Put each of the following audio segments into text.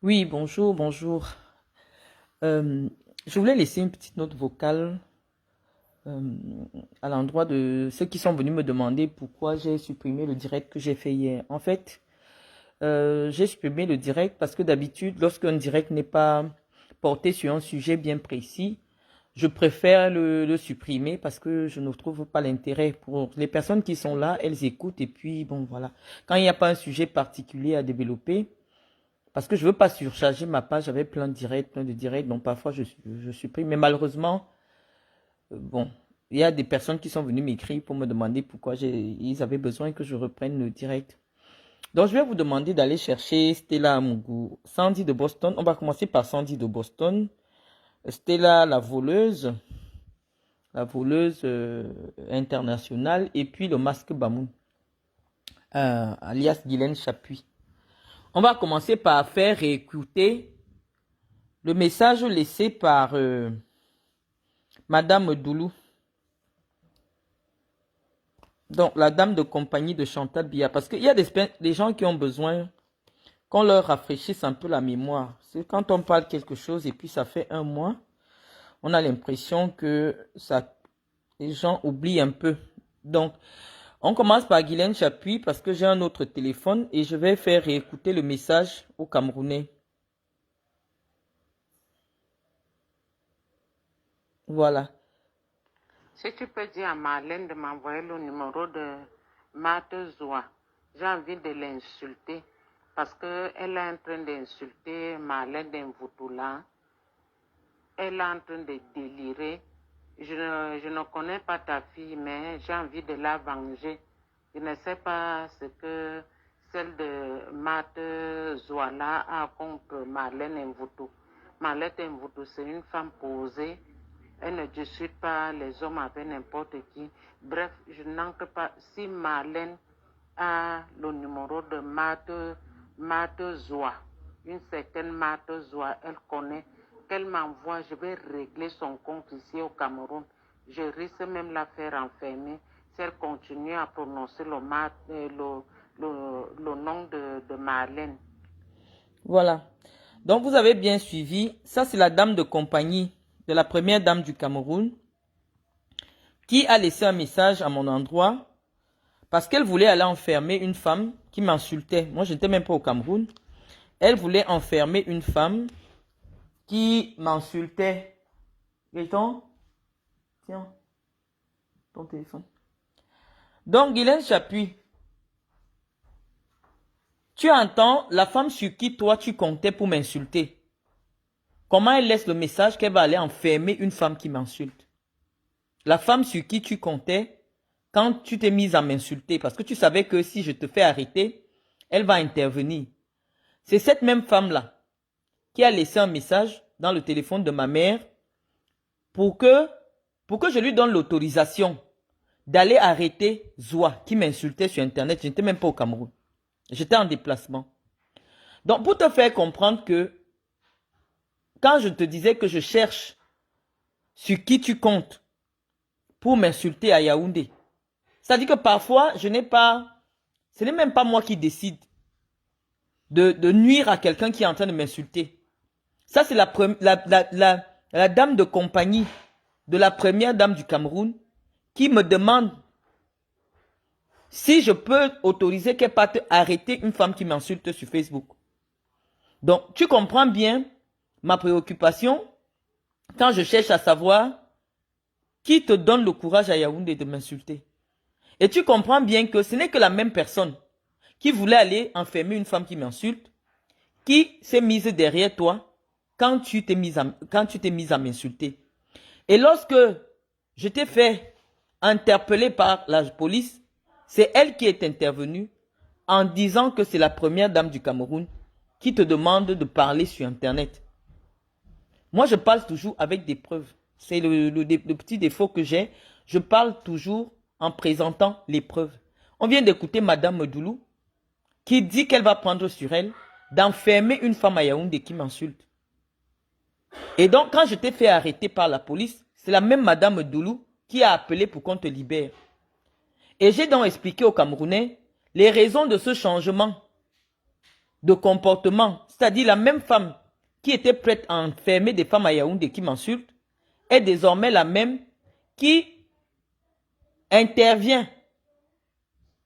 Oui, bonjour, bonjour. Euh, je voulais laisser une petite note vocale euh, à l'endroit de ceux qui sont venus me demander pourquoi j'ai supprimé le direct que j'ai fait hier. En fait, j'ai supprimé le direct parce que d'habitude, lorsqu'un direct n'est pas porté sur un sujet bien précis, je préfère le supprimer parce que je ne trouve pas l'intérêt. Pour les personnes qui sont là, elles écoutent et puis bon, voilà. Quand il n'y a pas un sujet particulier à développer, parce que je veux pas surcharger ma page, j'avais plein de directs, donc parfois je supprime. Mais malheureusement, bon, il y a des personnes qui sont venues m'écrire pour me demander pourquoi ils avaient besoin que je reprenne le direct. Donc je vais vous demander d'aller chercher Stella Amougou, Sandy de Boston. On va commencer par Sandy de Boston. Stella la voleuse internationale, et puis le masque Bamoun, alias Guylaine Chapuis. On va commencer par faire écouter le message laissé par Madame Doulou, donc la dame de compagnie de Chantal Biya, parce qu'il y a des gens qui ont besoin qu'on leur rafraîchisse un peu la mémoire. C'est quand on parle quelque chose et puis ça fait un mois, on a l'impression que les gens oublient un peu. Donc, on commence par Guylaine Chapuis parce que j'ai un autre téléphone et je vais faire réécouter le message aux Camerounais. Voilà. Si tu peux dire à Marlène de m'envoyer le numéro de Marthe Zoua, j'ai envie de l'insulter parce qu'elle est en train d'insulter Marlène d'Invoutoula. Elle est en train de délirer. Je ne connais pas ta fille, mais j'ai envie de la venger. Je ne sais pas ce que celle de Marthe Zoala a contre Marlène Invoutou. Marlène Invoutou, c'est une femme posée. Elle ne discute pas les hommes avec n'importe qui. Bref, je n'entre pas. Si Marlène a le numéro de Marthe Zoua, une certaine Marthe Zoua, elle connaît, qu'elle m'envoie, je vais régler son compte ici au Cameroun. Je risque même la faire enfermer si elle continue à prononcer le nom de Marlène. Voilà. Donc vous avez bien suivi. Ça, c'est la dame de compagnie de la première dame du Cameroun qui a laissé un message à mon endroit parce qu'elle voulait aller enfermer une femme qui m'insultait. Moi, je n'étais même pas au Cameroun. Elle voulait enfermer une femme qui m'insultait. Gaëtan, tiens, ton téléphone. Donc, Guylaine Chapuis, tu entends la femme sur qui toi tu comptais pour m'insulter. Comment elle laisse le message qu'elle va aller enfermer une femme qui m'insulte? La femme sur qui tu comptais quand tu t'es mise à m'insulter, parce que tu savais que si je te fais arrêter, elle va intervenir. C'est cette même femme-là qui a laissé un message dans le téléphone de ma mère pour que je lui donne l'autorisation d'aller arrêter Zoua qui m'insultait sur Internet. Je n'étais même pas au Cameroun. J'étais en déplacement. Donc, pour te faire comprendre que quand je te disais que je cherche sur qui tu comptes pour m'insulter à Yaoundé, c'est-à-dire que parfois, ce n'est même pas moi qui décide de nuire à quelqu'un qui est en train de m'insulter. Ça, c'est la dame de compagnie de la première dame du Cameroun qui me demande si je peux autoriser qu'elle parte arrêter une femme qui m'insulte sur Facebook. Donc, tu comprends bien ma préoccupation quand je cherche à savoir qui te donne le courage à Yaoundé de m'insulter. Et tu comprends bien que ce n'est que la même personne qui voulait aller enfermer une femme qui m'insulte, qui s'est mise derrière toi quand tu t'es mise à m'insulter. Et lorsque je t'ai fait interpeller par la police, c'est elle qui est intervenue en disant que c'est la première dame du Cameroun qui te demande de parler sur Internet. Moi, je parle toujours avec des preuves. C'est le petit défaut que j'ai. Je parle toujours en présentant les preuves. On vient d'écouter Madame Doulou qui dit qu'elle va prendre sur elle d'enfermer une femme à Yaoundé qui m'insulte. Et donc, quand je t'ai fait arrêter par la police, c'est la même Madame Doulou qui a appelé pour qu'on te libère. Et j'ai donc expliqué aux Camerounais les raisons de ce changement de comportement, c'est-à-dire la même femme qui était prête à enfermer des femmes à Yaoundé qui m'insultent, est désormais la même qui intervient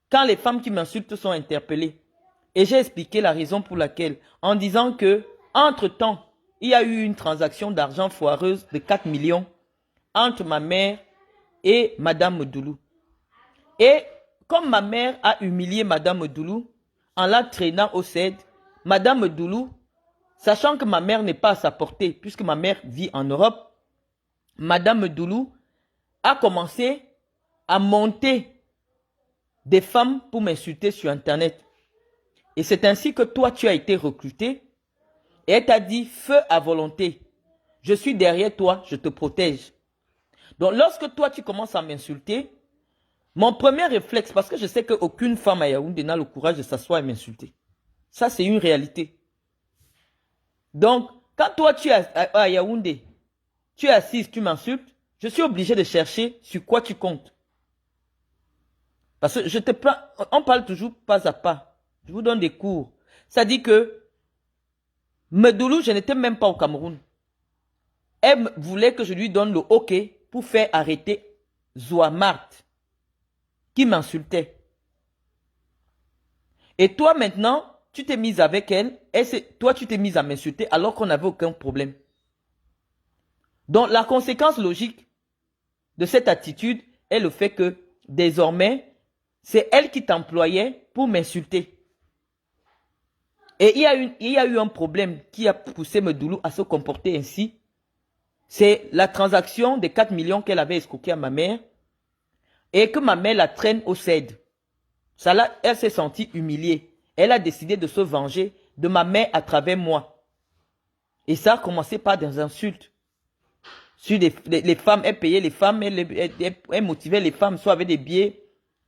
quand les femmes qui m'insultent sont interpellées. Et j'ai expliqué la raison pour laquelle, en disant que, entre-temps, il y a eu une transaction d'argent foireuse de 4 millions entre ma mère et Madame Doulou. Et comme ma mère a humilié Madame Doulou en la traînant au CED, Madame Doulou, sachant que ma mère n'est pas à sa portée, puisque ma mère vit en Europe, Madame Doulou a commencé à monter des femmes pour m'insulter sur Internet. Et c'est ainsi que toi, tu as été recruté. Et elle t'a dit, feu à volonté. Je suis derrière toi, je te protège. Donc, lorsque toi, tu commences à m'insulter, mon premier réflexe, parce que je sais qu'aucune femme à Yaoundé n'a le courage de s'asseoir et m'insulter. Ça, c'est une réalité. Donc, quand toi, tu es à Yaoundé, tu es assise, tu m'insultes, je suis obligé de chercher sur quoi tu comptes. Parce que on parle toujours pas à pas. Je vous donne des cours. Ça dit que Medoulou, je n'étais même pas au Cameroun. Elle voulait que je lui donne le OK pour faire arrêter Zouamart, qui m'insultait. Et toi maintenant, tu t'es mise avec elle, et toi tu t'es mise à m'insulter alors qu'on n'avait aucun problème. Donc la conséquence logique de cette attitude est le fait que désormais, c'est elle qui t'employait pour m'insulter. Et il y a eu un problème qui a poussé Medoulou à se comporter ainsi. C'est la transaction des 4 millions qu'elle avait escroqué à ma mère et que ma mère la traîne au CED. Ça là, elle s'est sentie humiliée. Elle a décidé de se venger de ma mère à travers moi. Et ça a commencé par des insultes. Sur les femmes, elle payait les femmes, elle motivait les femmes, soit avec des billets,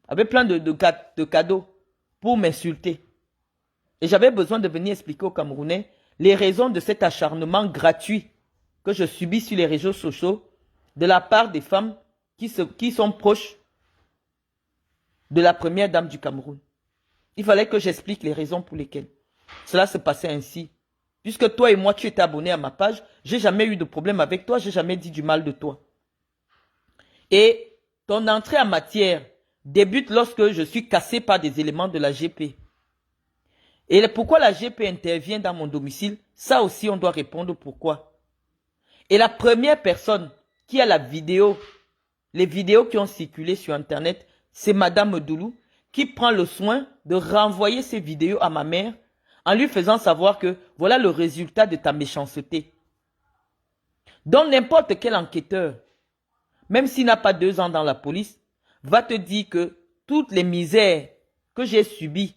avec plein de cadeaux pour m'insulter. Et j'avais besoin de venir expliquer aux Camerounais les raisons de cet acharnement gratuit que je subis sur les réseaux sociaux de la part des femmes qui sont proches de la première dame du Cameroun. Il fallait que j'explique les raisons pour lesquelles cela se passait ainsi. Puisque toi et moi, tu étais abonné à ma page, j'ai jamais eu de problème avec toi, j'ai jamais dit du mal de toi. Et ton entrée en matière débute lorsque je suis cassé par des éléments de la GP. Et pourquoi la GP intervient dans mon domicile, ça aussi on doit répondre pourquoi. Et la première personne qui a la vidéo, les vidéos qui ont circulé sur Internet, c'est Madame Doulou, qui prend le soin de renvoyer ces vidéos à ma mère en lui faisant savoir que voilà le résultat de ta méchanceté. Donc n'importe quel enquêteur, même s'il n'a pas 2 ans dans la police, va te dire que toutes les misères que j'ai subies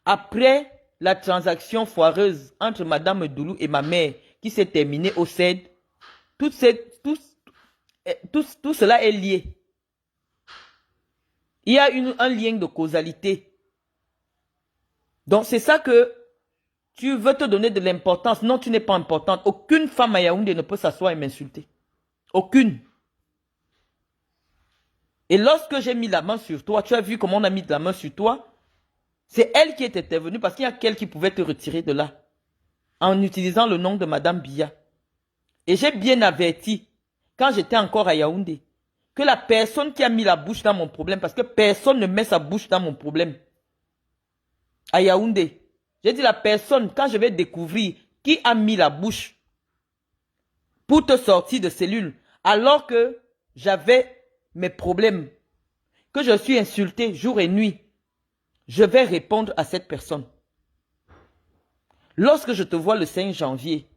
après la transaction foireuse entre Madame Doulou et ma mère qui s'est terminée au CED, tout cela est lié. Il y a un lien de causalité. Donc c'est ça que tu veux te donner de l'importance. Non, tu n'es pas importante. Aucune femme à Yaoundé ne peut s'asseoir et m'insulter. Aucune. Et lorsque j'ai mis la main sur toi, tu as vu comment on a mis la main sur toi? C'est elle qui est intervenue parce qu'il y a quelqu'un qui pouvait te retirer de là. En utilisant le nom de Madame Biya. Et j'ai bien averti, quand j'étais encore à Yaoundé, que la personne qui a mis la bouche dans mon problème, parce que personne ne met sa bouche dans mon problème, à Yaoundé, j'ai dit la personne, quand je vais découvrir qui a mis la bouche pour te sortir de cellule, alors que j'avais mes problèmes, que je suis insulté jour et nuit, je vais répondre à cette personne. Lorsque je te vois le 5 janvier,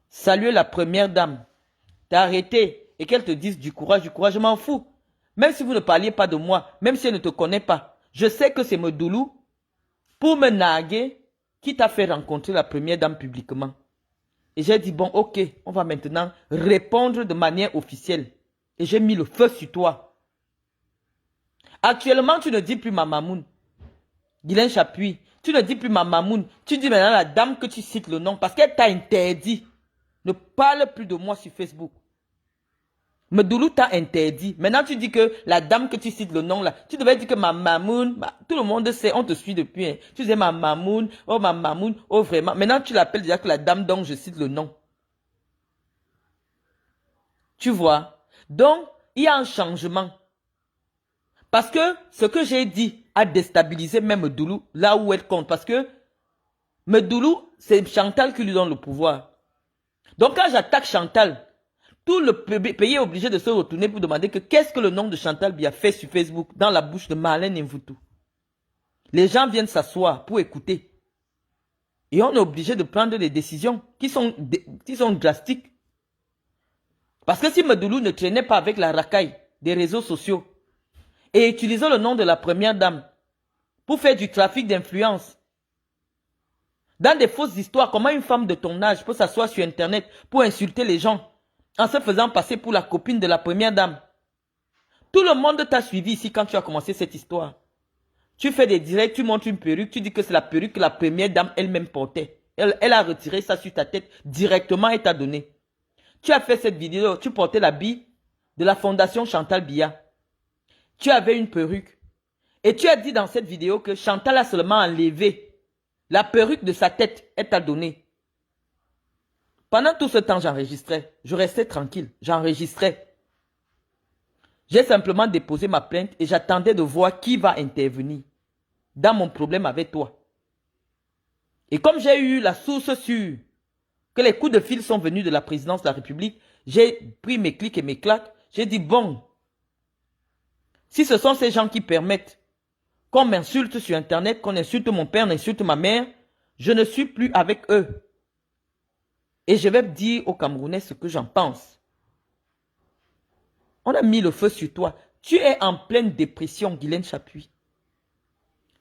saluer la première dame, t'arrêter et qu'elle te dise du courage, je m'en fous. Même si vous ne parliez pas de moi, même si elle ne te connaît pas, je sais que c'est Medoulou pour me narguer qui t'a fait rencontrer la première dame publiquement. Et j'ai dit, bon, ok, on va maintenant répondre de manière officielle. Et j'ai mis le feu sur toi. Actuellement, tu ne dis plus ma mamoun. Guylaine Chapuis, tu ne dis plus ma mamoun. Tu dis maintenant la dame que tu cites le nom parce qu'elle t'a interdit. Ne parle plus de moi sur Facebook. Medoulou t'a interdit. Maintenant, tu dis que la dame que tu cites le nom là, tu devais dire que ma mamoun, tout le monde sait, on te suit depuis. Hein. Tu disais ma mamoun, oh vraiment. Maintenant, tu l'appelles déjà que la dame dont je cite le nom. Tu vois? Donc, il y a un changement. Parce que ce que j'ai dit a déstabilisé même Medoulou là où elle compte. Parce que Medoulou, c'est Chantal qui lui donne le pouvoir. Donc, quand j'attaque Chantal, tout le pays est obligé de se retourner pour demander que qu'est-ce que le nom de Chantal Biya fait sur Facebook dans la bouche de Marlène Mvutu. Les gens viennent s'asseoir pour écouter. Et on est obligé de prendre des décisions qui sont drastiques. Parce que si Medoulou ne traînait pas avec la racaille des réseaux sociaux et utilisait le nom de la première dame pour faire du trafic d'influence, dans des fausses histoires, comment une femme de ton âge peut s'asseoir sur Internet pour insulter les gens en se faisant passer pour la copine de la première dame. Tout le monde t'a suivi ici quand tu as commencé cette histoire. Tu fais des directs, tu montres une perruque, tu dis que c'est la perruque que la première dame elle-même portait. Elle a retiré ça sur ta tête directement et t'a donné. Tu as fait cette vidéo, tu portais l'habit de la fondation Chantal Biya. Tu avais une perruque. Et tu as dit dans cette vidéo que Chantal a seulement enlevé la perruque de sa tête, elle t'a donné. Pendant tout ce temps, j'enregistrais. Je restais tranquille. J'enregistrais. J'ai simplement déposé ma plainte et j'attendais de voir qui va intervenir dans mon problème avec toi. Et comme j'ai eu la source sûre que les coups de fil sont venus de la présidence de la République, j'ai pris mes clics et mes claques. J'ai dit, bon, si ce sont ces gens qui permettent qu'on m'insulte sur Internet, qu'on insulte mon père, qu'on insulte ma mère, je ne suis plus avec eux. Et je vais dire aux Camerounais ce que j'en pense. On a mis le feu sur toi. Tu es en pleine dépression, Guylaine Chapuis.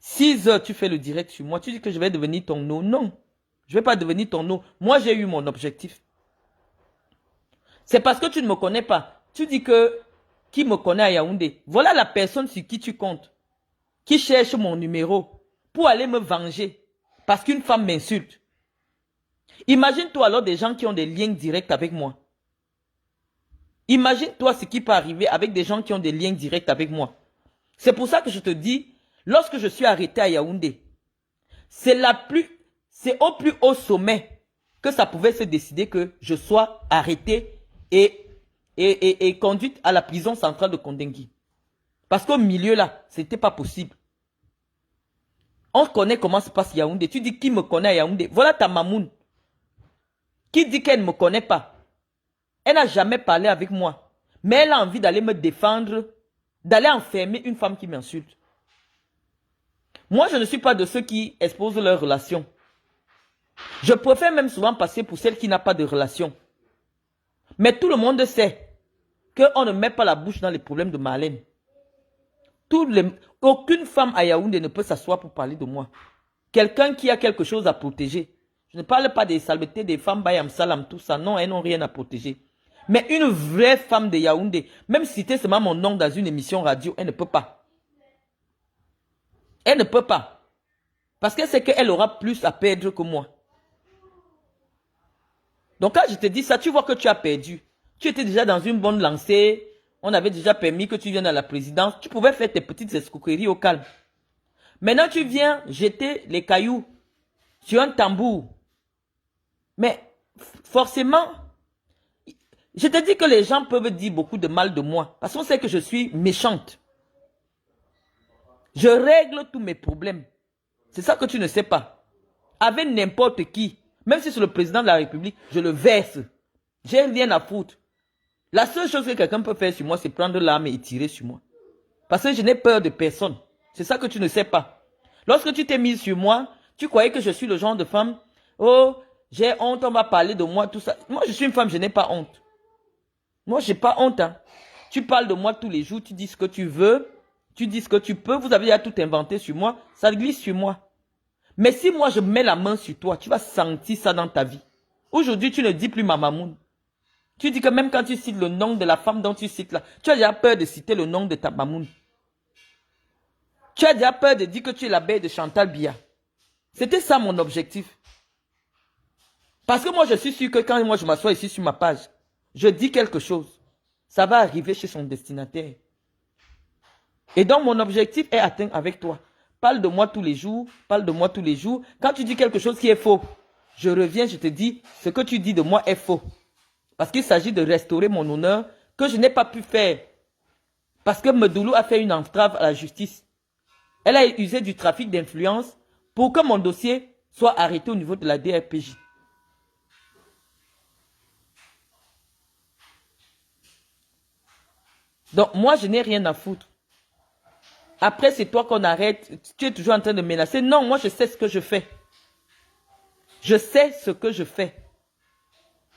6 heures, tu fais le direct sur moi. Tu dis que je vais devenir ton eau. Non, je ne vais pas devenir ton eau. Moi, j'ai eu mon objectif. C'est parce que tu ne me connais pas. Tu dis que qui me connaît à Yaoundé. Voilà la personne sur qui tu comptes. Qui cherche mon numéro pour aller me venger. Parce qu'une femme m'insulte. Imagine-toi alors des gens qui ont des liens directs avec moi. Imagine-toi ce qui peut arriver avec des gens qui ont des liens directs avec moi. C'est pour ça que je te dis, lorsque je suis arrêté à Yaoundé, c'est au plus haut sommet que ça pouvait se décider que je sois arrêté et conduite à la prison centrale de Kondengui. Parce qu'au milieu là, c'était pas possible. On connaît comment se passe Yaoundé. Tu dis qui me connaît à Yaoundé. Voilà ta mamoun. Qui dit qu'elle ne me connaît pas. Elle n'a jamais parlé avec moi. Mais elle a envie d'aller me défendre, d'aller enfermer une femme qui m'insulte. Moi, je ne suis pas de ceux qui exposent leurs relations. Je préfère même souvent passer pour celle qui n'a pas de relation. Mais tout le monde sait qu'on ne met pas la bouche dans les problèmes de Marlène. Aucune femme à Yaoundé ne peut s'asseoir pour parler de moi. Quelqu'un qui a quelque chose à protéger. Je ne parle pas des saletés des femmes Bayam Salam, tout ça. Non, elles n'ont rien à protéger. Mais une vraie femme de Yaoundé, même citer seulement mon nom dans une émission radio, elle ne peut pas. Elle ne peut pas. Parce qu'elle sait qu'elle aura plus à perdre que moi. Donc quand je te dis ça, tu vois que tu as perdu. Tu étais déjà dans une bonne lancée. On avait déjà permis que tu viennes à la présidence. Tu pouvais faire tes petites escroqueries au calme. Maintenant, tu viens jeter les cailloux sur un tambour. Mais forcément, je te dis que les gens peuvent dire beaucoup de mal de moi. Parce qu'on sait que je suis méchante. Je règle tous mes problèmes. C'est ça que tu ne sais pas. Avec n'importe qui, même si c'est le président de la République, je le verse. J'ai rien à foutre. La seule chose que quelqu'un peut faire sur moi, c'est prendre l'arme et tirer sur moi. Parce que je n'ai peur de personne. C'est ça que tu ne sais pas. Lorsque tu t'es mise sur moi, tu croyais que je suis le genre de femme. Oh, j'ai honte, on va parler de moi, tout ça. Moi, je suis une femme, je n'ai pas honte. Moi, je n'ai pas honte. Hein. Tu parles de moi tous les jours, tu dis ce que tu veux, tu dis ce que tu peux. Vous avez déjà tout inventé sur moi, ça glisse sur moi. Mais si moi, je mets la main sur toi, tu vas sentir ça dans ta vie. Aujourd'hui, tu ne dis plus ma mamoun. Tu dis que même quand tu cites le nom de la femme dont tu cites là, tu as déjà peur de citer le nom de ta mamoun. Tu as déjà peur de dire que tu es la belle de Chantal Biya. C'était ça mon objectif. Parce que moi, je suis sûr que quand moi je m'assois ici sur ma page, je dis quelque chose. ça va arriver chez son destinataire. Et donc, mon objectif est atteint avec toi. Parle de moi tous les jours, parle de moi tous les jours. Quand tu dis quelque chose qui est faux, je reviens, je te dis, ce que tu dis de moi est faux. Parce qu'il s'agit de restaurer mon honneur que je n'ai pas pu faire. Parce que Medoulou a fait une entrave à la justice. Elle a usé du trafic d'influence pour que mon dossier soit arrêté au niveau de la DRPJ. Donc, moi, je n'ai rien à foutre. Après, c'est toi qu'on arrête. Tu es toujours en train de menacer. Non, moi, je sais ce que je fais. Je sais ce que je fais.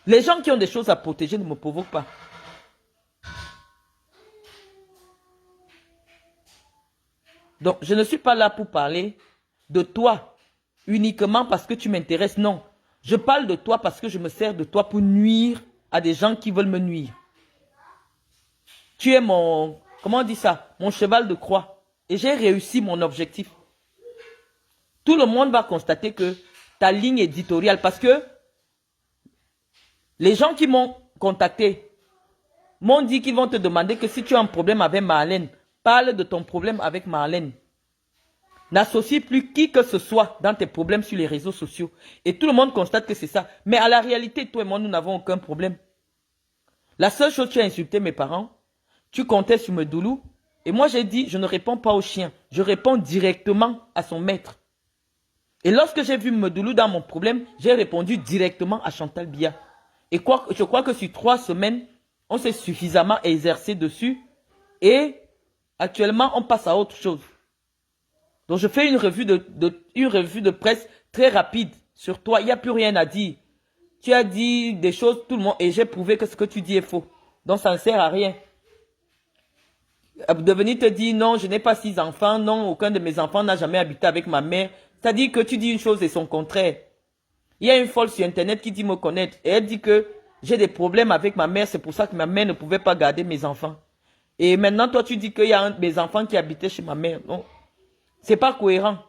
Les gens qui ont des choses à protéger ne me provoquent pas. Donc, je ne suis pas là pour parler de toi uniquement parce que tu m'intéresses. Non. Je parle de toi parce que je me sers de toi pour nuire à des gens qui veulent me nuire. Tu es mon, comment on dit ça? Mon cheval de croix. Et j'ai réussi mon objectif. Tout le monde va constater que ta ligne éditoriale, parce que les gens qui m'ont contacté m'ont dit qu'ils vont te demander que si tu as un problème avec Marlène, parle de ton problème avec Marlène. N'associe plus qui que ce soit dans tes problèmes sur les réseaux sociaux. Et tout le monde constate que c'est ça. Mais à la réalité, toi et moi, nous n'avons aucun problème. La seule chose, tu as insulté mes parents. Tu comptais sur Medoulou. Et moi, j'ai dit, je ne réponds pas au chien. Je réponds directement à son maître. Et lorsque j'ai vu Medoulou dans mon problème, j'ai répondu directement à Chantal Biya. Et je crois que sur 3 semaines, on s'est suffisamment exercé dessus. Et actuellement, on passe à autre chose. Donc, je fais une revue de presse très rapide sur toi. Il n'y a plus rien à dire. Tu as dit des choses, tout le monde, et j'ai prouvé que ce que tu dis est faux. Donc, ça ne sert à rien. De venir te dire, non, je n'ai pas 6 enfants, non, aucun de mes enfants n'a jamais habité avec ma mère. C'est-à-dire que tu dis une chose et son contraire. Il y a une folle sur Internet qui dit me connaître. Et elle dit que j'ai des problèmes avec ma mère, c'est pour ça que ma mère ne pouvait pas garder mes enfants. Et maintenant, toi, tu dis qu'il y a un de mes enfants qui habitait chez ma mère. Non, c'est pas cohérent.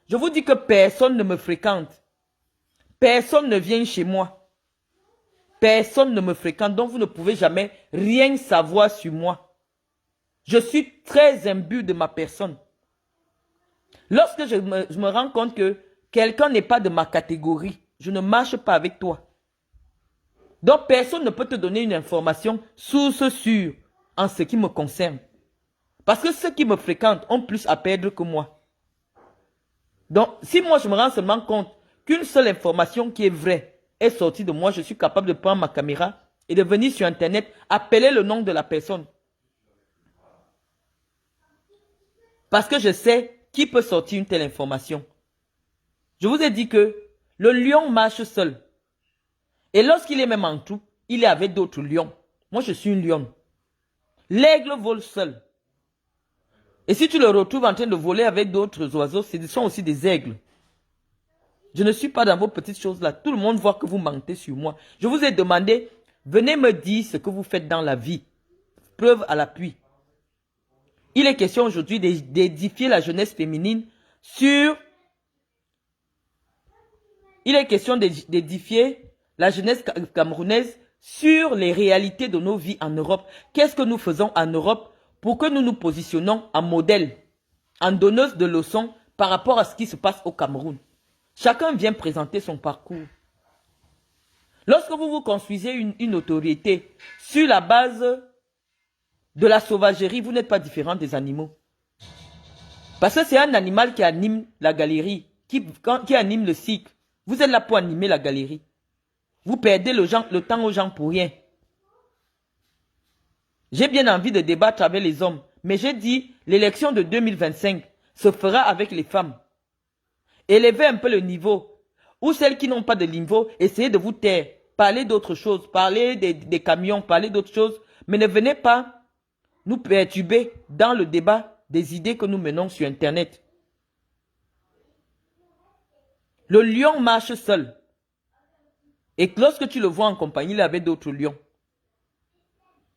Je vous dis que personne ne me fréquente. Personne ne vient chez moi. Personne ne me fréquente, donc vous ne pouvez jamais rien savoir sur moi. Je suis très imbu de ma personne. Lorsque je me rends compte que quelqu'un n'est pas de ma catégorie, je ne marche pas avec toi. Donc personne ne peut te donner une information source sûre en ce qui me concerne. Parce que ceux qui me fréquentent ont plus à perdre que moi. Donc si moi je me rends seulement compte qu'une seule information qui est vraie est sortie de moi, je suis capable de prendre ma caméra et de venir sur Internet, appeler le nom de la personne. Parce que je sais qui peut sortir une telle information. Je vous ai dit que le lion marche seul. Et lorsqu'il est même en troupe, il est avec d'autres lions. Moi, je suis une lionne. L'aigle vole seul. Et si tu le retrouves en train de voler avec d'autres oiseaux, ce sont aussi des aigles. Je ne suis pas dans vos petites choses-là. Tout le monde voit que vous mentez sur moi. Je vous ai demandé, venez me dire ce que vous faites dans la vie. Preuve à l'appui. Il est question aujourd'hui d'édifier la jeunesse féminine sur... Il est question d'édifier la jeunesse camerounaise sur les réalités de nos vies en Europe. Qu'est-ce que nous faisons en Europe pour que nous nous positionnons en modèle, en donneuse de leçons par rapport à ce qui se passe au Cameroun. Chacun vient présenter son parcours. Lorsque vous vous construisez une autorité sur la base de la sauvagerie, vous n'êtes pas différent des animaux. Parce que c'est un animal qui anime la galerie, qui anime le cycle. Vous êtes là pour animer la galerie. Vous perdez le temps aux gens pour rien. J'ai bien envie de débattre avec les hommes, mais j'ai dit, l'élection de 2025 se fera avec les femmes. Élevez un peu le niveau. Ou celles qui n'ont pas de niveau, essayez de vous taire. Parlez d'autres choses, parlez des camions, parlez d'autres choses, mais ne venez pas nous perturber dans le débat des idées que nous menons sur Internet. Le lion marche seul. Et lorsque tu le vois en compagnie, il est avec d'autres lions.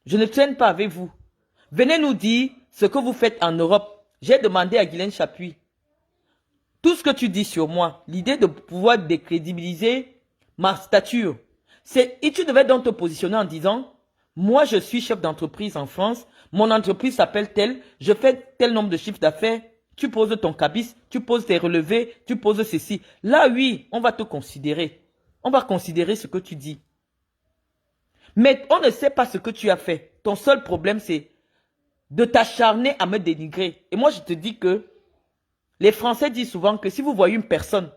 Je ne traîne pas avec vous. Venez nous dire ce que vous faites en Europe. J'ai demandé à Guylaine Chapuis. Tout ce que tu dis sur moi, l'idée de pouvoir décrédibiliser ma stature, tu devais donc te positionner en disant, Moi, je suis chef d'entreprise en France. Mon entreprise s'appelle telle. Je fais tel nombre de chiffres d'affaires. Tu poses ton cabis, tu poses tes relevés, tu poses ceci. Là, oui, on va te considérer. On va considérer ce que tu dis. Mais on ne sait pas ce que tu as fait. Ton seul problème, c'est de t'acharner à me dénigrer. Et moi, je te dis que les Français disent souvent que si vous voyez une personne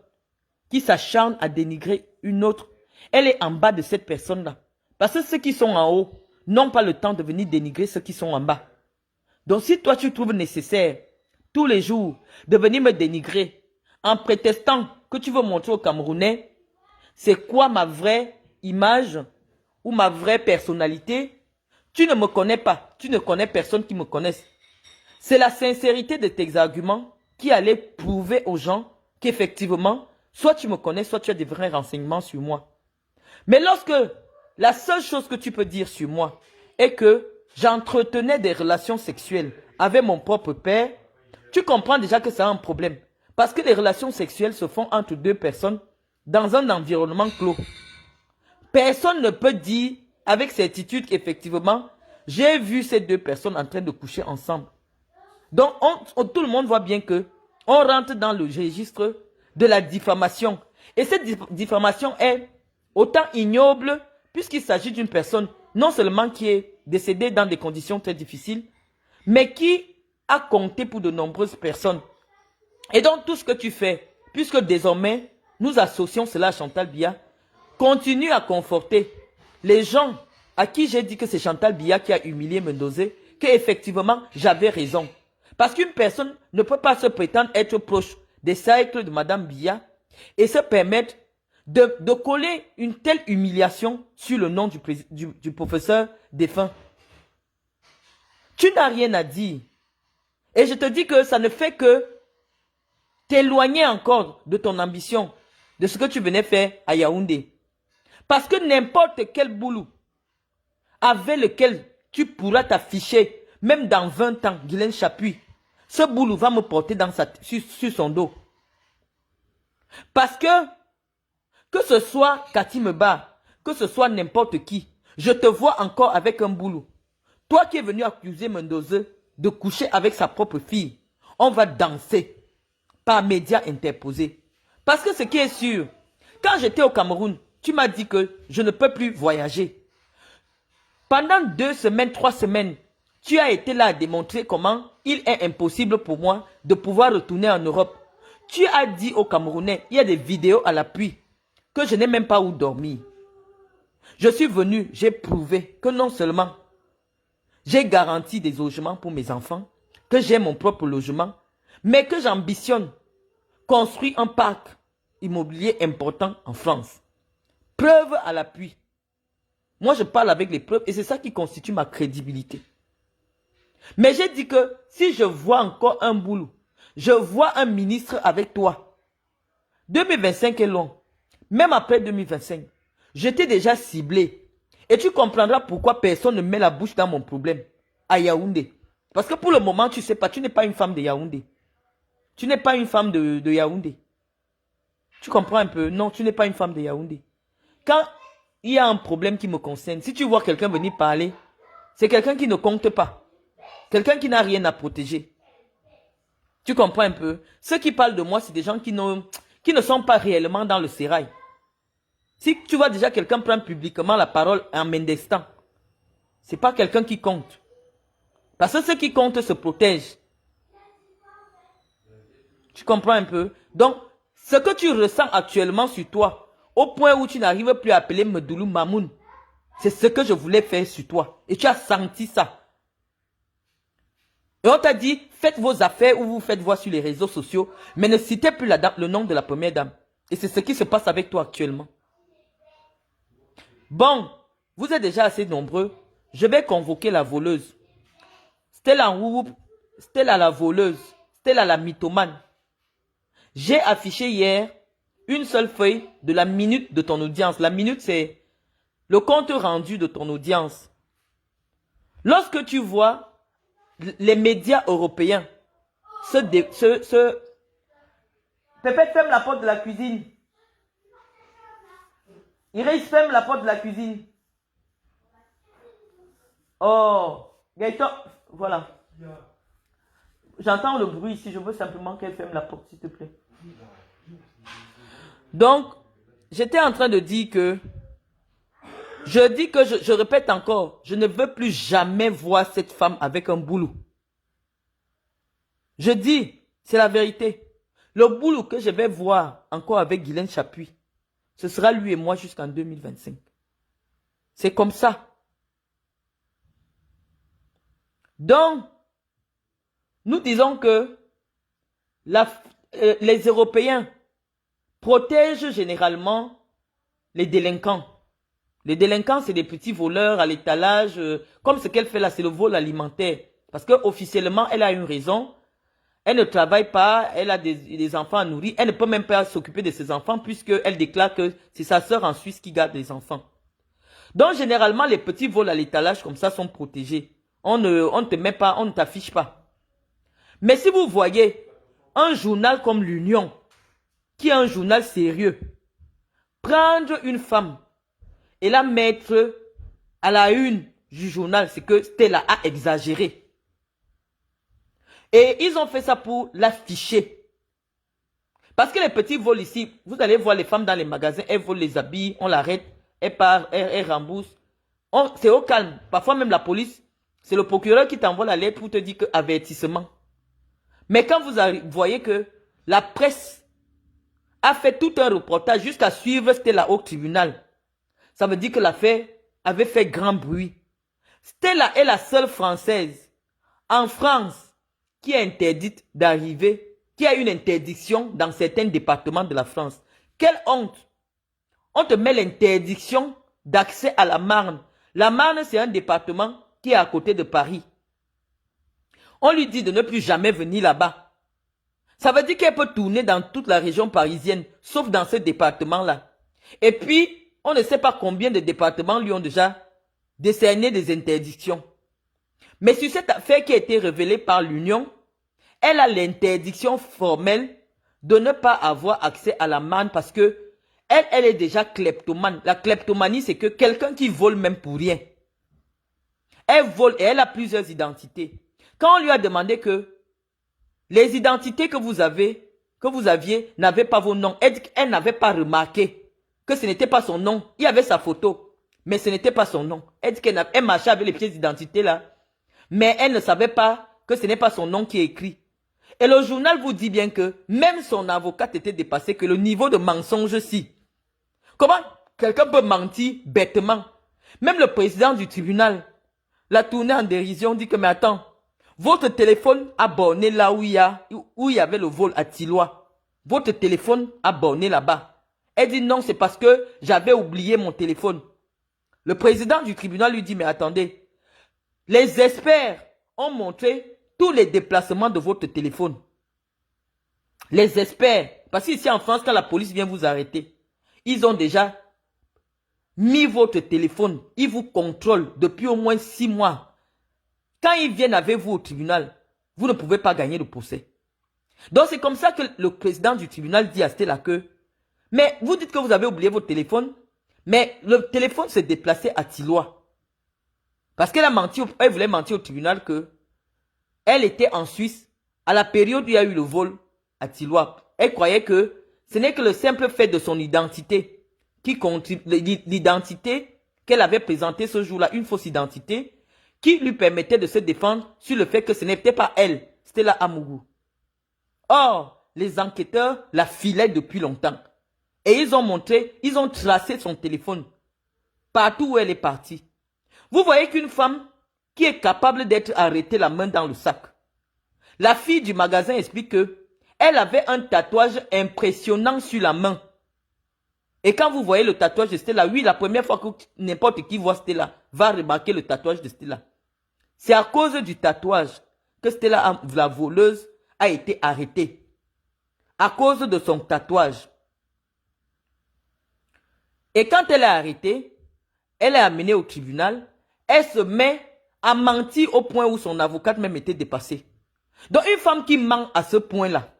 qui s'acharne à dénigrer une autre, elle est en bas de cette personne-là. Parce que ceux qui sont en haut n'ont pas le temps de venir dénigrer ceux qui sont en bas. Donc si toi tu trouves nécessaire tous les jours de venir me dénigrer en prétextant que tu veux montrer aux Camerounais c'est quoi ma vraie image ou ma vraie personnalité, tu ne me connais pas, tu ne connais personne qui me connaisse. C'est la sincérité de tes arguments qui allait prouver aux gens qu'effectivement, soit tu me connais, soit tu as des vrais renseignements sur moi. Mais lorsque la seule chose que tu peux dire sur moi est que j'entretenais des relations sexuelles avec mon propre père, tu comprends déjà que c'est un problème. Parce que les relations sexuelles se font entre deux personnes dans un environnement clos. Personne ne peut dire avec certitude qu'effectivement, j'ai vu ces deux personnes en train de coucher ensemble. Donc, tout le monde voit bien que on rentre dans le registre de la diffamation. Et cette diffamation est autant ignoble puisqu'il s'agit d'une personne non seulement qui est décédée dans des conditions très difficiles, mais qui a compté pour de nombreuses personnes. Et donc, tout ce que tu fais, puisque désormais, nous associons cela à Chantal Biya, continue à conforter les gens à qui j'ai dit que c'est Chantal Biya qui a humilié Mendoza, qu'effectivement, j'avais raison. Parce qu'une personne ne peut pas se prétendre être proche des cercles de Madame Biya et se permettre de coller une telle humiliation sur le nom du professeur défunt. Tu n'as rien à dire. Et je te dis que ça ne fait que t'éloigner encore de ton ambition, de ce que tu venais faire à Yaoundé. Parce que n'importe quel boulot avec lequel tu pourras t'afficher, même dans 20 ans, Guylaine Chapuis, ce boulot va me porter sur son dos. Parce que ce soit Cathy Meba, que ce soit n'importe qui, je te vois encore avec un boulot. Toi qui es venu accuser Mendoza de coucher avec sa propre fille, on va danser par médias interposés. Parce que ce qui est sûr, quand j'étais au Cameroun, tu m'as dit que je ne peux plus voyager. Pendant 2 semaines, 3 semaines, tu as été là à démontrer comment il est impossible pour moi de pouvoir retourner en Europe. Tu as dit aux Camerounais, il y a des vidéos à l'appui, que je n'ai même pas où dormir. Je suis venu, j'ai prouvé que non seulement j'ai garanti des logements pour mes enfants, que j'ai mon propre logement, mais que j'ambitionne construire un parc immobilier important en France. Preuve à l'appui. Moi, je parle avec les preuves et c'est ça qui constitue ma crédibilité. Mais j'ai dit que si je vois encore un boulot, je vois un ministre avec toi. 2025 est long. Même après 2025, j'étais déjà ciblé. Et tu comprendras pourquoi personne ne met la bouche dans mon problème à Yaoundé. Parce que pour le moment, tu ne sais pas, tu n'es pas une femme de Yaoundé. Tu n'es pas une femme de Yaoundé. Tu comprends un peu? Non, tu n'es pas une femme de Yaoundé. Quand il y a un problème qui me concerne, si tu vois quelqu'un venir parler, c'est quelqu'un qui ne compte pas. Quelqu'un qui n'a rien à protéger. Tu comprends un peu? Ceux qui parlent de moi, c'est des gens qui ne sont pas réellement dans le sérail. Si tu vois déjà quelqu'un prendre publiquement la parole en mendestant, c'est pas quelqu'un qui compte. Parce que ceux qui comptent se protègent. Tu comprends un peu? Donc, ce que tu ressens actuellement sur toi, au point où tu n'arrives plus à appeler Medoulou Mamoun, c'est ce que je voulais faire sur toi. Et tu as senti ça. Et on t'a dit, faites vos affaires ou vous faites voir sur les réseaux sociaux, mais ne citez plus le nom de la première dame. Et c'est ce qui se passe avec toi actuellement. Bon, vous êtes déjà assez nombreux. Je vais convoquer la voleuse. Stella Nwoup, Stella la voleuse, Stella la mythomane. J'ai affiché hier une seule feuille de la minute de ton audience. La minute, c'est le compte rendu de ton audience. Lorsque tu vois les médias européens Pépette, ferme la porte de la cuisine. Iris, ferme la porte de la cuisine. Oh, Gaëtan, voilà. J'entends le bruit ici, je veux simplement qu'elle ferme la porte, s'il te plaît. Donc, j'étais en train de dire que, je répète encore, je ne veux plus jamais voir cette femme avec un boulot. Je dis, c'est la vérité. Le boulot que je vais voir encore avec Guylaine Chapuis, ce sera lui et moi jusqu'en 2025. C'est comme ça. Donc, nous disons que les Européens protègent généralement les délinquants. Les délinquants, c'est des petits voleurs à l'étalage. Comme ce qu'elle fait là, c'est le vol alimentaire. Parce qu'officiellement, elle a une raison. Elle ne travaille pas, elle a des enfants à nourrir. Elle ne peut même pas s'occuper de ses enfants puisqu'elle déclare que c'est sa sœur en Suisse qui garde les enfants. Donc, généralement, les petits vols à l'étalage comme ça sont protégés. On ne te met pas, on ne t'affiche pas. Mais si vous voyez un journal comme l'Union, qui est un journal sérieux, prendre une femme et la mettre à la une du journal, c'est que Stella a exagéré. Et ils ont fait ça pour l'afficher. Parce que les petits vols ici, vous allez voir les femmes dans les magasins, elles volent les habits, on l'arrête, elle part, elle rembourse. C'est au calme. Parfois même la police, c'est le procureur qui t'envoie la lettre pour te dire que avertissement. Mais quand vous voyez que la presse a fait tout un reportage jusqu'à suivre Stella au tribunal, ça veut dire que l'affaire avait fait grand bruit. Stella est la seule Française en France qui est interdite d'arriver, qui a une interdiction dans certains départements de la France. Quelle honte! On te met l'interdiction d'accès à la Marne. La Marne, c'est un département qui est à côté de Paris. On lui dit de ne plus jamais venir là-bas. Ça veut dire qu'elle peut tourner dans toute la région parisienne, sauf dans ce département-là. Et puis, on ne sait pas combien de départements lui ont déjà décerné des interdictions. Mais sur cette affaire qui a été révélée par l'Union, elle a l'interdiction formelle de ne pas avoir accès à la manne parce que elle est déjà kleptomane. La kleptomanie, c'est que quelqu'un qui vole même pour rien. Elle vole et elle a plusieurs identités. Quand on lui a demandé que les identités que vous aviez n'avaient pas vos noms, elle n'avait pas remarqué que ce n'était pas son nom. Il y avait sa photo, mais ce n'était pas son nom. Elle dit qu'elle marchait avec les pièces d'identité là, mais elle ne savait pas que ce n'est pas son nom qui est écrit. Et le journal vous dit bien que même son avocate était dépassé, que le niveau de mensonge-ci. Comment quelqu'un peut mentir bêtement? Même le président du tribunal l'a tourné en dérision, dit que mais attends, votre téléphone a borné là où il y avait le vol à Tilloy. Votre téléphone a borné là-bas. Elle dit non, c'est parce que j'avais oublié mon téléphone. Le président du tribunal lui dit mais attendez, les experts ont montré tous les déplacements de votre téléphone. Les experts, parce qu'ici en France, quand la police vient vous arrêter, ils ont déjà mis votre téléphone, ils vous contrôlent depuis au moins 6 mois. Quand ils viennent avec vous au tribunal, vous ne pouvez pas gagner le procès. Donc c'est comme ça que le président du tribunal dit à Stella que, mais vous dites que vous avez oublié votre téléphone, mais le téléphone s'est déplacé à Tilloy. Parce qu'elle a menti, elle voulait mentir au tribunal que elle était en Suisse à la période où il y a eu le vol à Tilloy. Elle croyait que ce n'est que le simple fait de son identité qui contribue, l'identité qu'elle avait présentée ce jour-là, une fausse identité, qui lui permettait de se défendre sur le fait que ce n'était pas elle, c'était la Amougou. Or, les enquêteurs la filaient depuis longtemps. Et ils ont tracé son téléphone partout où elle est partie. Vous voyez qu'une femme qui est capable d'être arrêtée la main dans le sac. La fille du magasin explique que elle avait un tatouage impressionnant sur la main. Et quand vous voyez le tatouage de Stella, oui, la première fois que n'importe qui voit Stella va remarquer le tatouage de Stella. C'est à cause du tatouage que Stella, la voleuse, a été arrêtée. À cause de son tatouage. Et quand elle est arrêtée, elle est amenée au tribunal, elle se met à mentir au point où son avocate même était dépassée. Donc une femme qui ment à ce point-là,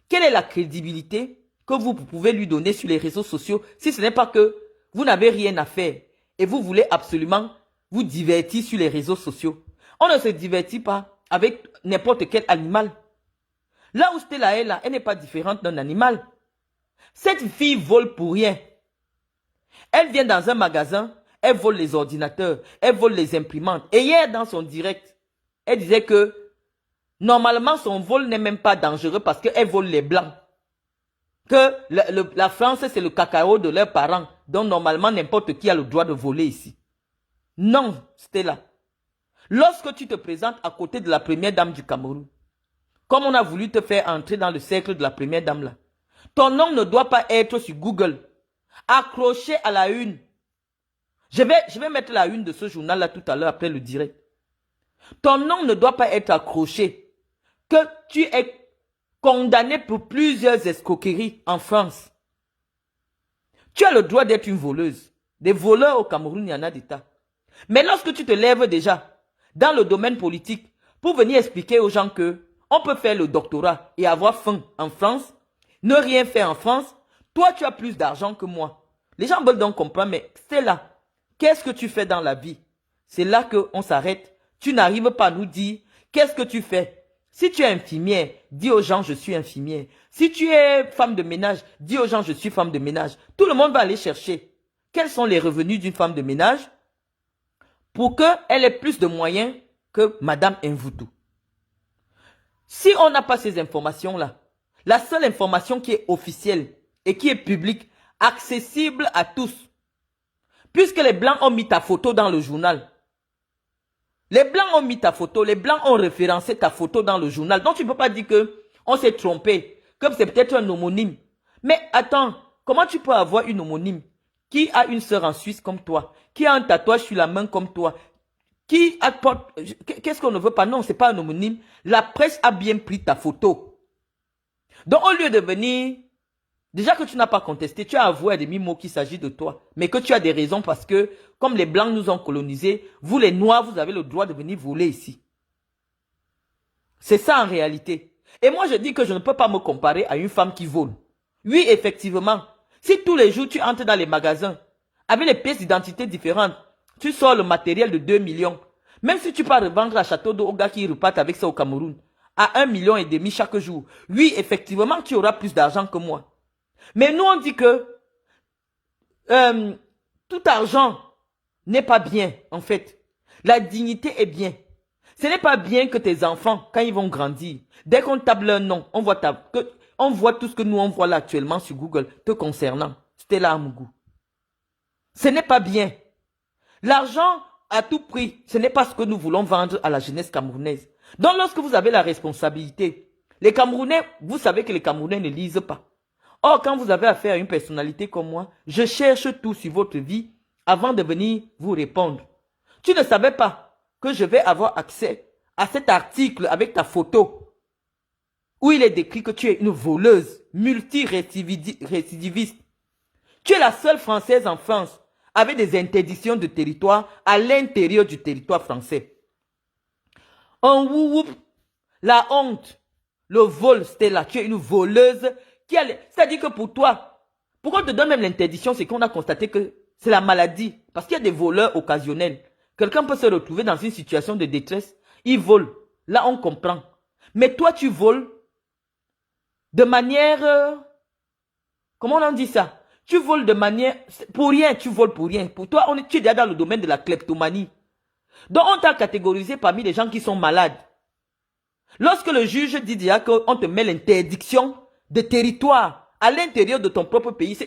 quelle est la crédibilité que vous pouvez lui donner sur les réseaux sociaux si ce n'est pas que vous n'avez rien à faire et vous voulez absolument vous divertir sur les réseaux sociaux. On ne se divertit pas avec n'importe quel animal. Là où Stella est là, elle n'est pas différente d'un animal. Cette fille vole pour rien. Elle vient dans un magasin, elle vole les ordinateurs, elle vole les imprimantes. Et hier, dans son direct, elle disait que normalement, son vol n'est même pas dangereux parce qu'elle vole les blancs. Que la France, c'est le cacao de leurs parents. Donc, normalement, n'importe qui a le droit de voler ici. Non, Stella. Lorsque tu te présentes à côté de la première dame du Cameroun, comme on a voulu te faire entrer dans le cercle de la première dame là, ton nom ne doit pas être sur Google, accroché à la une. Je vais mettre la une de ce journal là tout à l'heure après le direct. Ton nom ne doit pas être accroché, que tu es condamné pour plusieurs escroqueries en France. Tu as le droit d'être une voleuse. Des voleurs au Cameroun, il y en a des tas. Mais lorsque tu te lèves déjà dans le domaine politique pour venir expliquer aux gens que on peut faire le doctorat et avoir faim en France, ne rien faire en France, toi tu as plus d'argent que moi. Les gens veulent donc comprendre, mais c'est là. Qu'est-ce que tu fais dans la vie? C'est là qu'on s'arrête. Tu n'arrives pas à nous dire qu'est-ce que tu fais. Si tu es infirmière, dis aux gens je suis infirmière. Si tu es femme de ménage, dis aux gens je suis femme de ménage. Tout le monde va aller chercher quels sont les revenus d'une femme de ménage pour qu'elle ait plus de moyens que Madame Mvoutou. Si on n'a pas ces informations-là, la seule information qui est officielle et qui est publique, accessible à tous, puisque les Blancs ont mis ta photo dans le journal, les Blancs ont mis ta photo, les Blancs ont référencé ta photo dans le journal, donc tu ne peux pas dire qu'on s'est trompé, comme c'est peut-être un homonyme. Mais attends, comment tu peux avoir une homonyme qui a une sœur en Suisse comme toi, qui a un tatouage sur la main comme toi, qui apporte... Qu'est-ce qu'on ne veut pas? Non, ce n'est pas un homonyme. La presse a bien pris ta photo. Donc, au lieu de venir... Déjà que tu n'as pas contesté, tu as avoué à demi-mot qu'il s'agit de toi. Mais que tu as des raisons parce que, comme les Blancs nous ont colonisés, vous les Noirs, vous avez le droit de venir voler ici. C'est ça en réalité. Et moi, je dis que je ne peux pas me comparer à une femme qui vole. Oui, effectivement. Si tous les jours, tu entres dans les magasins, avec les pièces d'identité différentes, tu sors le matériel de 2 millions. Même si tu pars revendre à Château d'eau aux gars qui repartent avec ça au Cameroun, à 1,5 million chaque jour. Oui, effectivement, tu auras plus d'argent que moi. Mais nous, on dit que tout argent n'est pas bien, en fait. La dignité est bien. Ce n'est pas bien que tes enfants, quand ils vont grandir, dès qu'on tape leur nom, on voit tout ce que nous on voit là actuellement sur Google te concernant. Stella Amougou. Ce n'est pas bien. L'argent à tout prix, ce n'est pas ce que nous voulons vendre à la jeunesse camerounaise. Donc lorsque vous avez la responsabilité, les Camerounais, vous savez que les Camerounais ne lisent pas. Or, quand vous avez affaire à une personnalité comme moi, je cherche tout sur votre vie avant de venir vous répondre. Tu ne savais pas que je vais avoir accès à cet article avec ta photo où il est décrit que tu es une voleuse multirécidiviste. Tu es la seule Française en France avec des interdictions de territoire à l'intérieur du territoire français. Un woup, la honte, le vol, Stella, tu es une voleuse. C'est-à-dire que pour toi, pourquoi on te donne même l'interdiction, c'est qu'on a constaté que c'est la maladie. Parce qu'il y a des voleurs occasionnels. Quelqu'un peut se retrouver dans une situation de détresse, il vole. Là, on comprend. Mais toi, tu voles de manière... comment on dit ça? Tu voles de manière... Pour rien, tu voles pour rien. Pour toi, tu es déjà dans le domaine de la kleptomanie. Donc, on t'a catégorisé parmi les gens qui sont malades. Lorsque le juge dit déjà qu'on te met l'interdiction de territoire à l'intérieur de ton propre pays,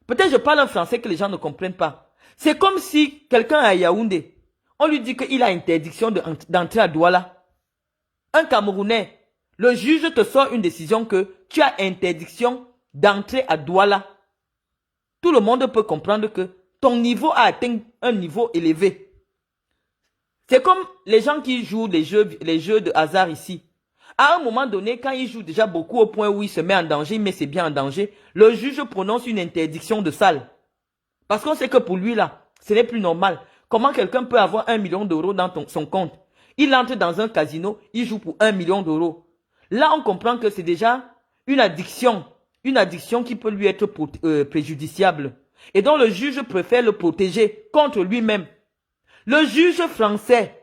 peut-être je parle en français que les gens ne comprennent pas. C'est comme si quelqu'un à Yaoundé, on lui dit qu'il a interdiction d'entrer à Douala. Un Camerounais, le juge te sort une décision que tu as interdiction d'entrer à Douala. Tout le monde peut comprendre que ton niveau a atteint un niveau élevé. C'est comme les gens qui jouent les jeux de hasard ici. À un moment donné, quand il joue déjà beaucoup au point où il se met en danger, il met ses biens en danger, le juge prononce une interdiction de salle. Parce qu'on sait que pour lui là, ce n'est plus normal. Comment quelqu'un peut avoir 1 million d'euros dans son compte? Il entre dans un casino, il joue pour 1 million d'euros. Là, on comprend que c'est déjà une addiction qui peut lui être préjudiciable. Et donc le juge préfère le protéger contre lui-même. Le juge français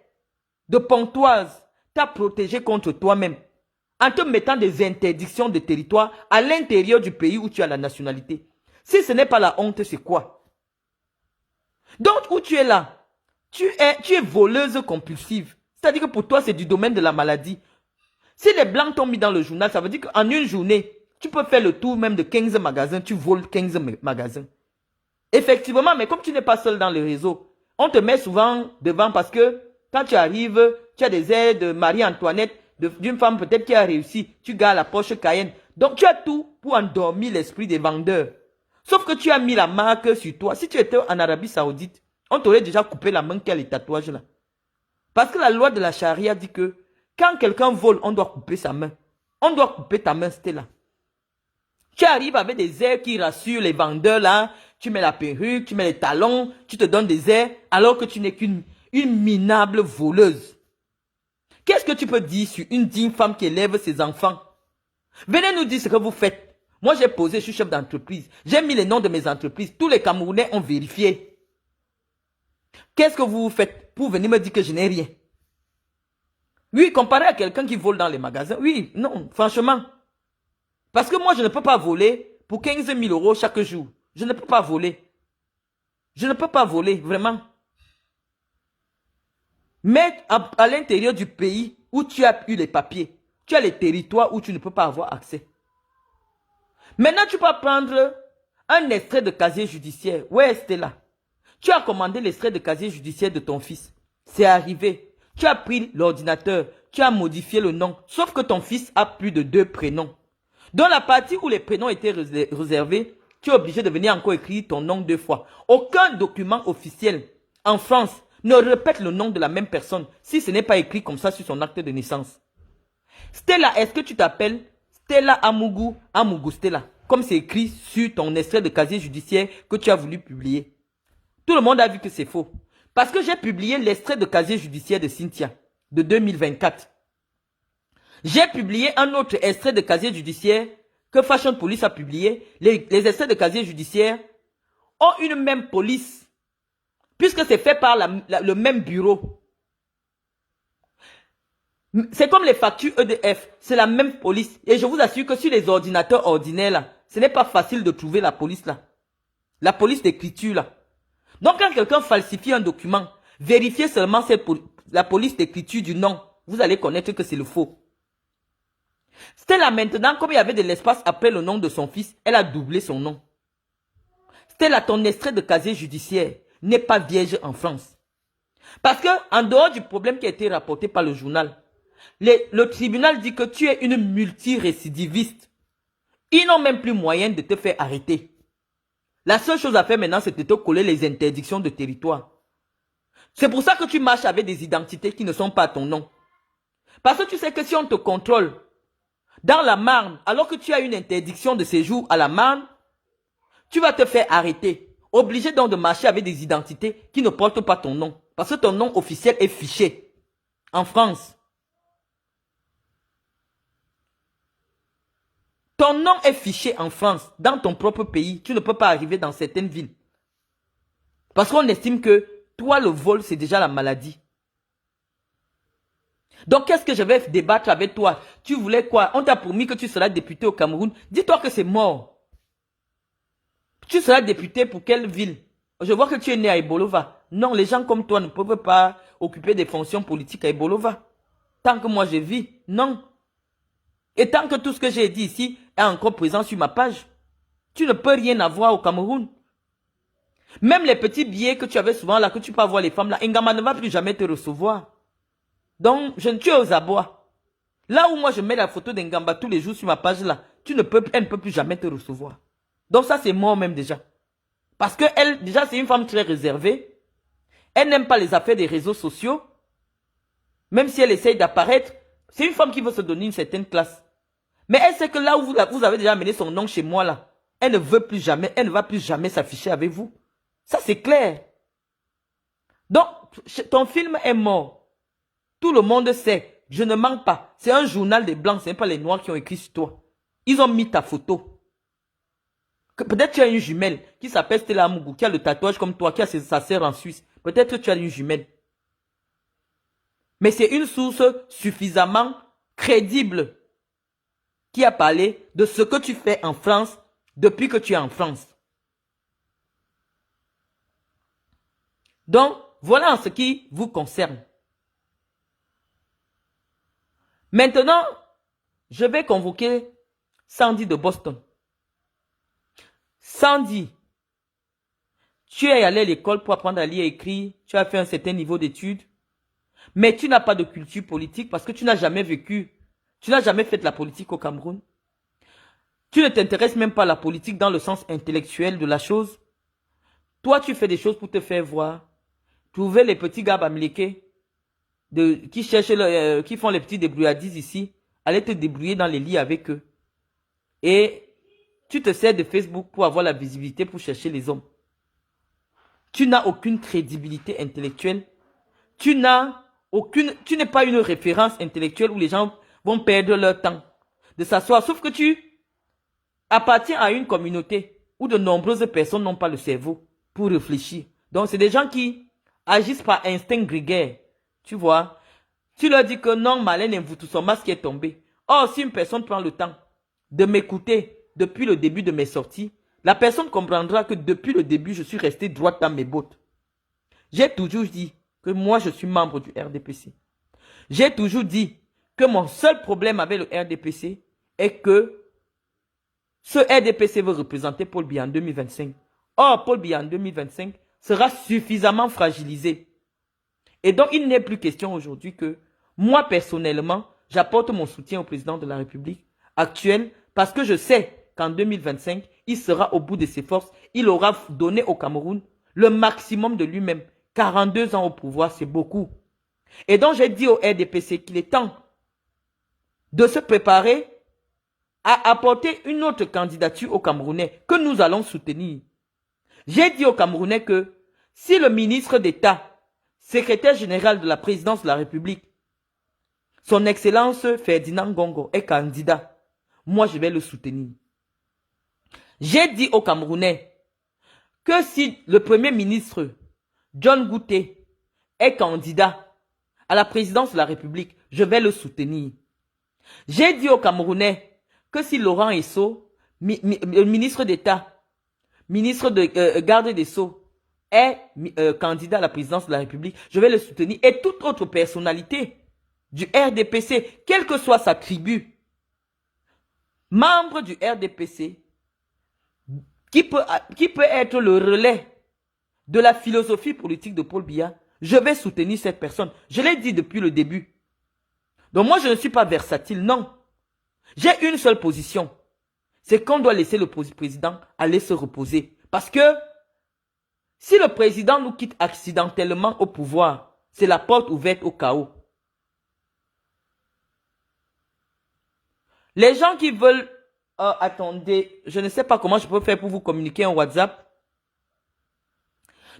de Pontoise t'a protégé contre toi-même en te mettant des interdictions de territoire à l'intérieur du pays où tu as la nationalité. Si ce n'est pas la honte, c'est quoi? Donc, où tu es là, tu es voleuse compulsive. C'est-à-dire que pour toi, c'est du domaine de la maladie. Si les blancs t'ont mis dans le journal, ça veut dire qu'en une journée, tu peux faire le tour même de 15 magasins, tu voles 15 magasins. Effectivement, mais comme tu n'es pas seul dans le réseau, on te met souvent devant parce que quand tu arrives, tu as des airs de Marie-Antoinette, d'une femme peut-être qui a réussi, tu gardes la Porsche Cayenne. Donc tu as tout pour endormir l'esprit des vendeurs. Sauf que tu as mis la marque sur toi. Si tu étais en Arabie Saoudite, on t'aurait déjà coupé la main qui a les tatouages là. Parce que la loi de la charia dit que quand quelqu'un vole, on doit couper sa main. On doit couper ta main, c'était là. Tu arrives avec des airs qui rassurent les vendeurs là. Tu mets la perruque, tu mets les talons, tu te donnes des airs alors que tu n'es qu'une minable voleuse. Qu'est-ce que tu peux dire sur une digne femme qui élève ses enfants? Venez nous dire ce que vous faites. Moi j'ai posé, je suis chef d'entreprise. J'ai mis les noms de mes entreprises. Tous les Camerounais ont vérifié. Qu'est-ce que vous faites pour venir me dire que je n'ai rien? Oui, comparé à quelqu'un qui vole dans les magasins. Oui, non, franchement. Parce que moi, je ne peux pas voler pour 15 000 euros chaque jour. Je ne peux pas voler. Je ne peux pas voler, vraiment. Mais à l'intérieur du pays où tu as eu les papiers, tu as les territoires où tu ne peux pas avoir accès. Maintenant, tu peux prendre un extrait de casier judiciaire. Ouais, c'était là. Tu as commandé l'extrait de casier judiciaire de ton fils. C'est arrivé. Tu as pris l'ordinateur. Tu as modifié le nom. Sauf que ton fils a plus de 2 prénoms. Dans la partie où les prénoms étaient réservés, tu es obligé de venir encore écrire ton nom 2 fois. Aucun document officiel en France ne répète le nom de la même personne si ce n'est pas écrit comme ça sur son acte de naissance. Stella, est-ce que tu t'appelles Stella Amougou Stella, comme c'est écrit sur ton extrait de casier judiciaire que tu as voulu publier? Tout le monde a vu que c'est faux. Parce que j'ai publié l'extrait de casier judiciaire de Cynthia de 2024. J'ai publié un autre extrait de casier judiciaire que Fashion Police a publié. Les extraits de casier judiciaire ont une même police. Puisque c'est fait par le même bureau. C'est comme les factures EDF. C'est la même police. Et je vous assure que sur les ordinateurs ordinaires là, ce n'est pas facile de trouver la police là. La police d'écriture là. Donc quand quelqu'un falsifie un document, vérifiez seulement la police d'écriture du nom. Vous allez connaître que c'est le faux. C'était là maintenant, comme il y avait de l'espace après le nom de son fils, elle a doublé son nom. C'était là ton extrait de casier judiciaire n'est pas vierge en France. Parce que en dehors du problème qui a été rapporté par le journal, le tribunal dit que tu es une multirécidiviste. Ils n'ont même plus moyen de te faire arrêter. La seule chose à faire maintenant, c'est de te coller les interdictions de territoire. C'est pour ça que tu marches avec des identités qui ne sont pas ton nom. Parce que tu sais que si on te contrôle dans la Marne, alors que tu as une interdiction de séjour à la Marne, tu vas te faire arrêter. Obligé donc de marcher avec des identités qui ne portent pas ton nom. Parce que ton nom officiel est fiché en France. Ton nom est fiché en France, dans ton propre pays. Tu ne peux pas arriver dans certaines villes. Parce qu'on estime que toi, le vol, c'est déjà la maladie. Donc, qu'est-ce que je vais débattre avec toi? Tu voulais quoi? On t'a promis que tu seras député au Cameroun. Dis-toi que c'est mort. Tu seras député pour quelle ville? Je vois que tu es né à Ebolova. Non, les gens comme toi ne peuvent pas occuper des fonctions politiques à Ebolova. Tant que moi je vis, non. Et tant que tout ce que j'ai dit ici est encore présent sur ma page, tu ne peux rien avoir au Cameroun. Même les petits billets que tu avais souvent là, que tu peux avoir les femmes là, Ngama ne va plus jamais te recevoir. Donc, tu es aux abois. Là où moi je mets la photo d'Ngamba tous les jours sur ma page là, elle ne peut plus jamais te recevoir. Donc ça c'est mort même déjà. Parce que elle, déjà c'est une femme très réservée. Elle n'aime pas les affaires des réseaux sociaux. Même si elle essaye d'apparaître, c'est une femme qui veut se donner une certaine classe. Mais elle sait que là où vous avez déjà amené son nom chez moi là, elle ne veut plus jamais, elle ne va plus jamais s'afficher avec vous. Ça c'est clair. Donc, ton film est mort. Tout le monde sait. Je ne mens pas. C'est un journal des blancs, ce n'est pas les noirs qui ont écrit sur toi. Ils ont mis ta photo. Peut-être tu as une jumelle qui s'appelle Stella Amougou, qui a le tatouage comme toi, qui a sa sœur en Suisse. Peut-être tu as une jumelle. Mais c'est une source suffisamment crédible qui a parlé de ce que tu fais en France depuis que tu es en France. Donc, voilà en ce qui vous concerne. Maintenant, je vais convoquer Sandy de Boston. Sandy, tu es allé à l'école pour apprendre à lire et écrire, tu as fait un certain niveau d'études, mais tu n'as pas de culture politique parce que tu n'as jamais vécu, tu n'as jamais fait de la politique au Cameroun. Tu ne t'intéresses même pas à la politique dans le sens intellectuel de la chose. Toi, tu fais des choses pour te faire voir. Trouver les petits gars bamléqués qui cherchent, qui font les petits débrouillardises ici, aller te débrouiller dans les lits avec eux. Et tu te sers de Facebook pour avoir la visibilité pour chercher les hommes. Tu n'as aucune crédibilité intellectuelle. Tu n'es pas une référence intellectuelle où les gens vont perdre leur temps de s'asseoir. Sauf que tu appartiens à une communauté où de nombreuses personnes n'ont pas le cerveau pour réfléchir. Donc, c'est des gens qui agissent par instinct grégaire. Tu vois, tu leur dis que non, Marlène Mvutu, son masque est tombé. Or, si une personne prend le temps de m'écouter depuis le début de mes sorties, la personne comprendra que depuis le début, je suis resté droite dans mes bottes. J'ai toujours dit que moi, je suis membre du RDPC. J'ai toujours dit que mon seul problème avec le RDPC est que ce RDPC veut représenter Paul Biya en 2025. Or, Paul Biya en 2025 sera suffisamment fragilisé. Et donc, il n'est plus question aujourd'hui que moi, personnellement, j'apporte mon soutien au président de la République actuelle parce que je sais qu'en 2025, il sera au bout de ses forces. Il aura donné au Cameroun le maximum de lui-même. 42 ans au pouvoir, c'est beaucoup. Et donc, j'ai dit au RDPC qu'il est temps de se préparer à apporter une autre candidature aux Camerounais que nous allons soutenir. J'ai dit aux Camerounais que si le ministre d'État, secrétaire général de la présidence de la République, son Excellence Ferdinand Gongo est candidat, moi je vais le soutenir. J'ai dit aux Camerounais que si le Premier ministre John Gouté est candidat à la présidence de la République, je vais le soutenir. J'ai dit aux Camerounais que si Laurent Esso, ministre d'État, ministre de garde des Sceaux, est candidat à la présidence de la République, je vais le soutenir. Et toute autre personnalité du RDPC, quelle que soit sa tribu, membre du RDPC, qui peut être le relais de la philosophie politique de Paul Biya, je vais soutenir cette personne. Je l'ai dit depuis le début. Donc moi, je ne suis pas versatile, non. J'ai une seule position. C'est qu'on doit laisser le président aller se reposer. Parce que si le président nous quitte accidentellement au pouvoir, c'est la porte ouverte au chaos. Les gens qui veulent... attendez, je ne sais pas comment je peux faire pour vous communiquer en WhatsApp.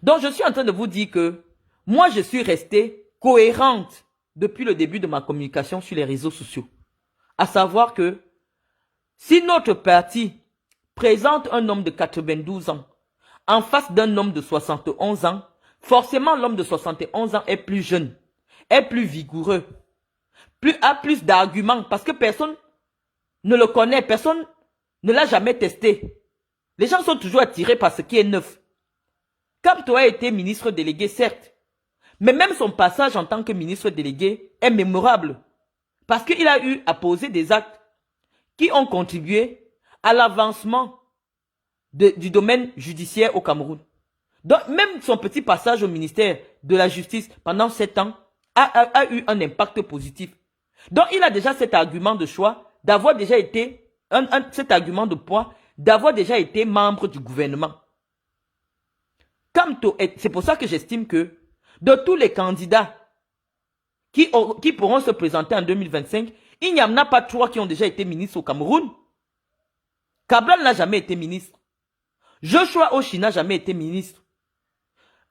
Donc, je suis en train de vous dire que moi, je suis restée cohérente depuis le début de ma communication sur les réseaux sociaux. À savoir que si notre parti présente un homme de 92 ans en face d'un homme de 71 ans, forcément l'homme de 71 ans est plus jeune, est plus vigoureux, a plus d'arguments parce que personne ne le connaît, personne ne l'a jamais testé. Les gens sont toujours attirés par ce qui est neuf. Kamto a été ministre délégué, certes, mais même son passage en tant que ministre délégué est mémorable parce qu'il a eu à poser des actes qui ont contribué à l'avancement du domaine judiciaire au Cameroun. Donc, même son petit passage au ministère de la Justice pendant 7 ans a eu un impact positif. Donc, il a déjà cet argument de choix d'avoir déjà été, cet argument de poids, d'avoir déjà été membre du gouvernement. C'est pour ça que j'estime que de tous les candidats qui pourront se présenter en 2025, il n'y en a pas 3 qui ont déjà été ministres au Cameroun. Cabral n'a jamais été ministre. Joshua Oshi n'a jamais été ministre.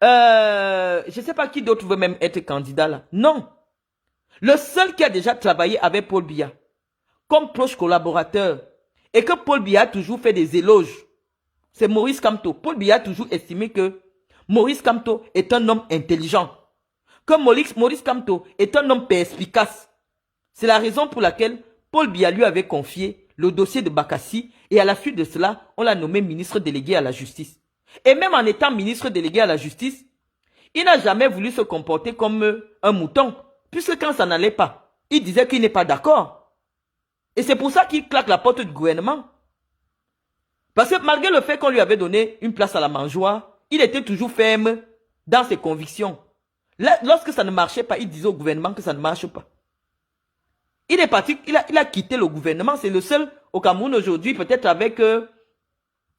Je ne sais pas qui d'autre veut même être candidat là. Non. Le seul qui a déjà travaillé avec Paul Biya comme proche collaborateur et que Paul Biya a toujours fait des éloges, c'est Maurice Kamto. Paul Biya a toujours estimé que Maurice Kamto est un homme intelligent. que Maurice Kamto est un homme perspicace. C'est la raison pour laquelle Paul Biya lui avait confié le dossier de Bakassi et à la suite de cela, on l'a nommé ministre délégué à la justice. Et même en étant ministre délégué à la justice, il n'a jamais voulu se comporter comme un mouton, puisque quand ça n'allait pas, il disait qu'il n'est pas d'accord. Et c'est pour ça qu'il claque la porte du gouvernement. Parce que malgré le fait qu'on lui avait donné une place à la mangeoire, il était toujours ferme dans ses convictions. Lorsque ça ne marchait pas, il disait au gouvernement que ça ne marche pas. Il est parti, il a quitté le gouvernement. C'est le seul au Cameroun aujourd'hui, peut-être avec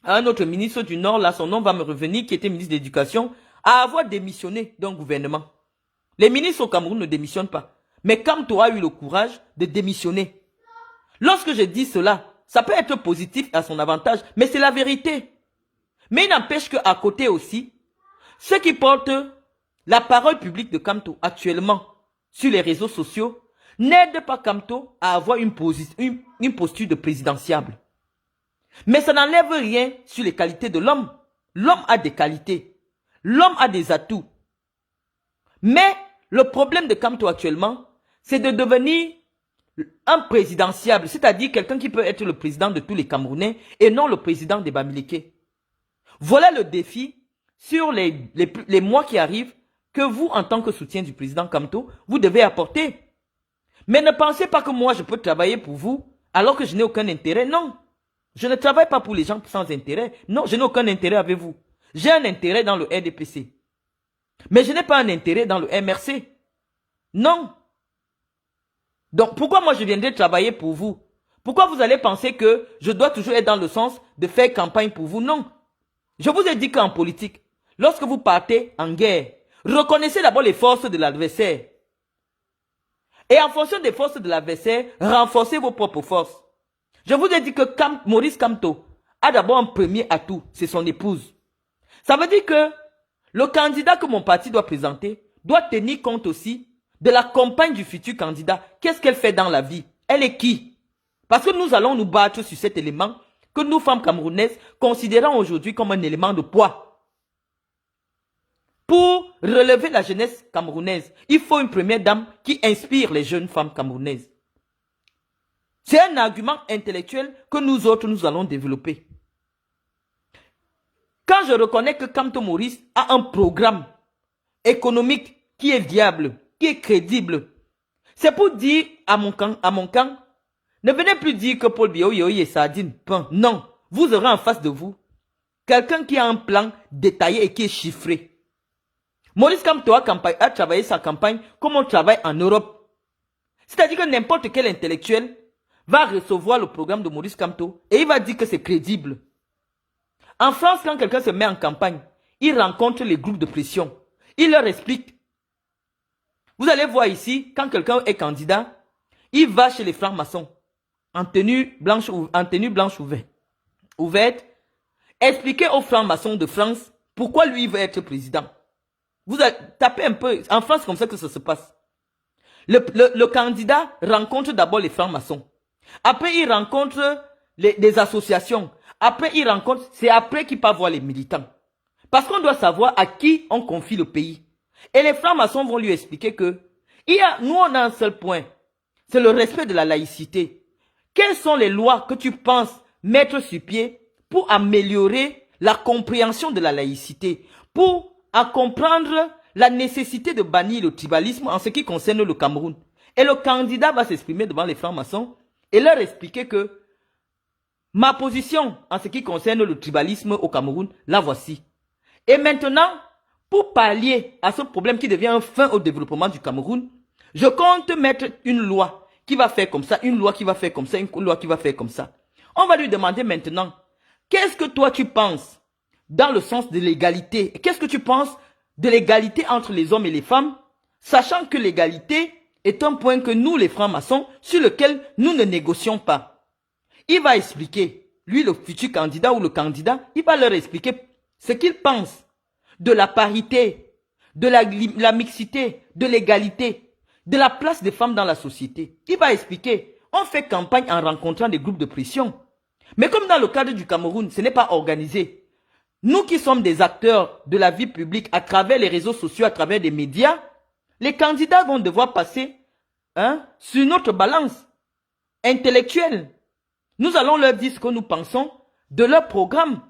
un autre ministre du Nord, là son nom va me revenir, qui était ministre de l'Éducation, à avoir démissionné d'un gouvernement. Les ministres au Cameroun ne démissionnent pas. Mais Kamto a eu le courage de démissionner. Lorsque je dis cela, ça peut être positif à son avantage, mais c'est la vérité. Mais il n'empêche qu'à côté aussi, ceux qui portent la parole publique de Kamto actuellement sur les réseaux sociaux n'aident pas Kamto à avoir une posture de présidentiable. Mais ça n'enlève rien sur les qualités de l'homme. L'homme a des qualités. L'homme a des atouts. Mais le problème de Kamto actuellement, c'est de devenir un présidentiable, c'est-à-dire quelqu'un qui peut être le président de tous les Camerounais et non le président des Bamileke. Voilà le défi sur les mois qui arrivent que vous, en tant que soutien du président Kamto, vous devez apporter. Mais ne pensez pas que moi, je peux travailler pour vous alors que je n'ai aucun intérêt. Non, je ne travaille pas pour les gens sans intérêt. Non, je n'ai aucun intérêt avec vous. J'ai un intérêt dans le RDPC. Mais je n'ai pas un intérêt dans le MRC. Non. Donc, pourquoi moi je viendrai travailler pour vous? Pourquoi vous allez penser que je dois toujours être dans le sens de faire campagne pour vous? Non. Je vous ai dit qu'en politique, lorsque vous partez en guerre, reconnaissez d'abord les forces de l'adversaire. Et en fonction des forces de l'adversaire, renforcez vos propres forces. Je vous ai dit que Maurice Kamto a d'abord un premier atout, c'est son épouse. Ça veut dire que le candidat que mon parti doit présenter doit tenir compte aussi de la compagne du futur candidat. Qu'est-ce qu'elle fait dans la vie? Elle est qui? Parce que nous allons nous battre sur cet élément que nous, femmes camerounaises, considérons aujourd'hui comme un élément de poids. Pour relever la jeunesse camerounaise, il faut une première dame qui inspire les jeunes femmes camerounaises. C'est un argument intellectuel que nous autres, nous allons développer. Quand je reconnais que Kamto Maurice a un programme économique qui est viable, qui est crédible, c'est pour dire à mon camp, ne venez plus dire que Paul Biya et Sardine, non, vous aurez en face de vous quelqu'un qui a un plan détaillé et qui est chiffré. Maurice Kamto a travaillé sa campagne comme on travaille en Europe. C'est-à-dire que n'importe quel intellectuel va recevoir le programme de Maurice Kamto et il va dire que c'est crédible. En France, quand quelqu'un se met en campagne, il rencontre les groupes de pression. Il leur explique. Vous allez voir ici, quand quelqu'un est candidat, il va chez les francs-maçons en tenue blanche ouverte, expliquer aux francs-maçons de France pourquoi lui il veut être président. Vous tapez un peu, en France comme ça que ça se passe. Le candidat rencontre d'abord les francs-maçons. Après, il rencontre des associations. Après, c'est après qu'il part voir les militants. Parce qu'on doit savoir à qui on confie le pays. Et les francs-maçons vont lui expliquer que nous, on a un seul point. C'est le respect de la laïcité. Quelles sont les lois que tu penses mettre sur pied pour améliorer la compréhension de la laïcité, pour comprendre la nécessité de bannir le tribalisme en ce qui concerne le Cameroun? Et le candidat va s'exprimer devant les francs-maçons et leur expliquer que ma position en ce qui concerne le tribalisme au Cameroun, la voici. Et maintenant, pour pallier à ce problème qui devient un frein au développement du Cameroun, je compte mettre une loi qui va faire comme ça, une loi qui va faire comme ça, une loi qui va faire comme ça. On va lui demander maintenant, qu'est-ce que toi tu penses dans le sens de l'égalité? Qu'est-ce que tu penses de l'égalité entre les hommes et les femmes, sachant que l'égalité est un point que nous, les francs-maçons, sur lequel nous ne négocions pas. Il va expliquer, lui le futur candidat ou le candidat, il va leur expliquer ce qu'il pense de la parité, de la mixité, de l'égalité, de la place des femmes dans la société. Il va expliquer, on fait campagne en rencontrant des groupes de pression. Mais comme dans le cadre du Cameroun, ce n'est pas organisé. Nous qui sommes des acteurs de la vie publique à travers les réseaux sociaux, à travers des médias, Les candidats vont devoir passer sur notre balance intellectuelle. Nous allons leur dire ce que nous pensons de leur programme.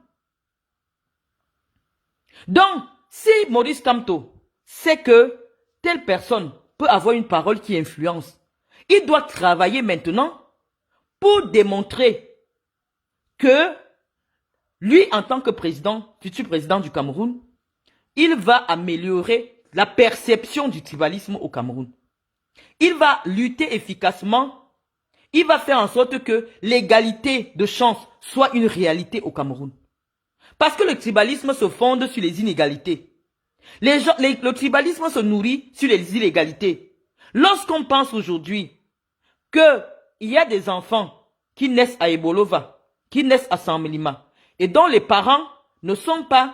Donc, si Maurice Kamto sait que telle personne peut avoir une parole qui influence, il doit travailler maintenant pour démontrer que lui, en tant que président, futur président du Cameroun, il va améliorer la perception du tribalisme au Cameroun. Il va lutter efficacement. Il va faire en sorte que l'égalité de chance soit une réalité au Cameroun. Parce que le tribalisme se fonde sur les inégalités. Le tribalisme se nourrit sur les inégalités. Lorsqu'on pense aujourd'hui qu'il y a des enfants qui naissent à Ebolova, qui naissent à Saint-Mélima, et dont les parents ne sont pas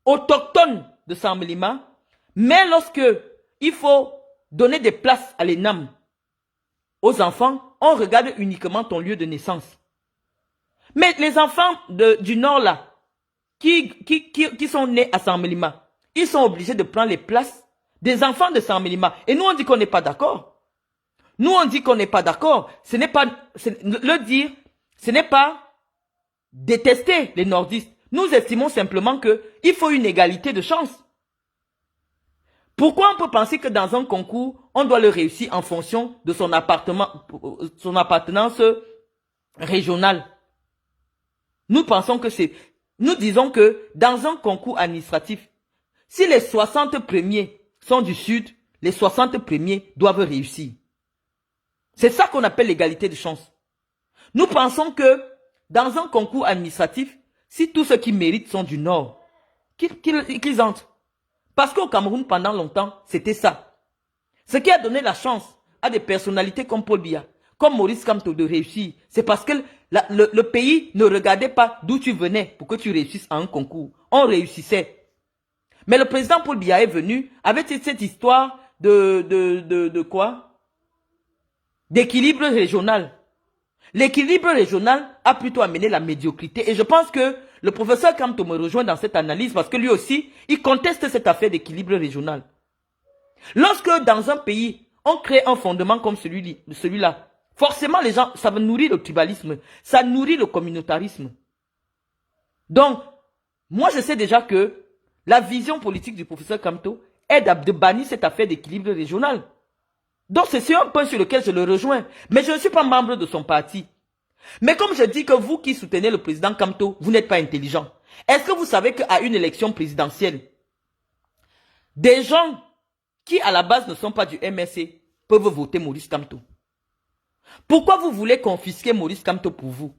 autochtones de Saint-Mélima, mais lorsque il faut donner des places à l'ENAM aux enfants, on regarde uniquement ton lieu de naissance. Mais les enfants du Nord là, qui sont nés à Saint-Mélima, ils sont obligés de prendre les places des enfants de Saint-Mélima. Et nous on dit qu'on n'est pas d'accord. Nous on dit qu'on n'est pas d'accord. Ce n'est pas détester les nordistes. Nous estimons simplement qu'il faut une égalité de chance. Pourquoi on peut penser que dans un concours, on doit le réussir en fonction de son appartenance régionale? Nous disons que dans un concours administratif, si les 60 premiers sont du Sud, les 60 premiers doivent réussir. C'est ça qu'on appelle l'égalité de chance. Nous pensons que dans un concours administratif, si tous ceux qui méritent sont du Nord, qu'ils entrent. Parce qu'au Cameroun, pendant longtemps, c'était ça. Ce qui a donné la chance à des personnalités comme Paul Biya, comme Maurice Kamto de réussir, c'est parce que le pays ne regardait pas d'où tu venais pour que tu réussisses à un concours. On réussissait. Mais le président Paul Biya est venu avec cette histoire de quoi? D'équilibre régional. L'équilibre régional a plutôt amené la médiocrité. Et je pense que le professeur Kamto me rejoint dans cette analyse parce que lui aussi, il conteste cette affaire d'équilibre régional. Lorsque dans un pays, on crée un fondement comme celui-là, forcément les gens, ça va nourrir le tribalisme, ça nourrit le communautarisme. Donc, moi je sais déjà que la vision politique du professeur Kamto est de bannir cette affaire d'équilibre régional. Donc c'est un point sur lequel je le rejoins. Mais je ne suis pas membre de son parti. Mais comme je dis que vous qui soutenez le président Kamto, vous n'êtes pas intelligent. Est-ce que vous savez qu'à une élection présidentielle, des gens qui à la base ne sont pas du MSC peuvent voter Maurice Kamto? Pourquoi vous voulez confisquer Maurice Kamto pour vous?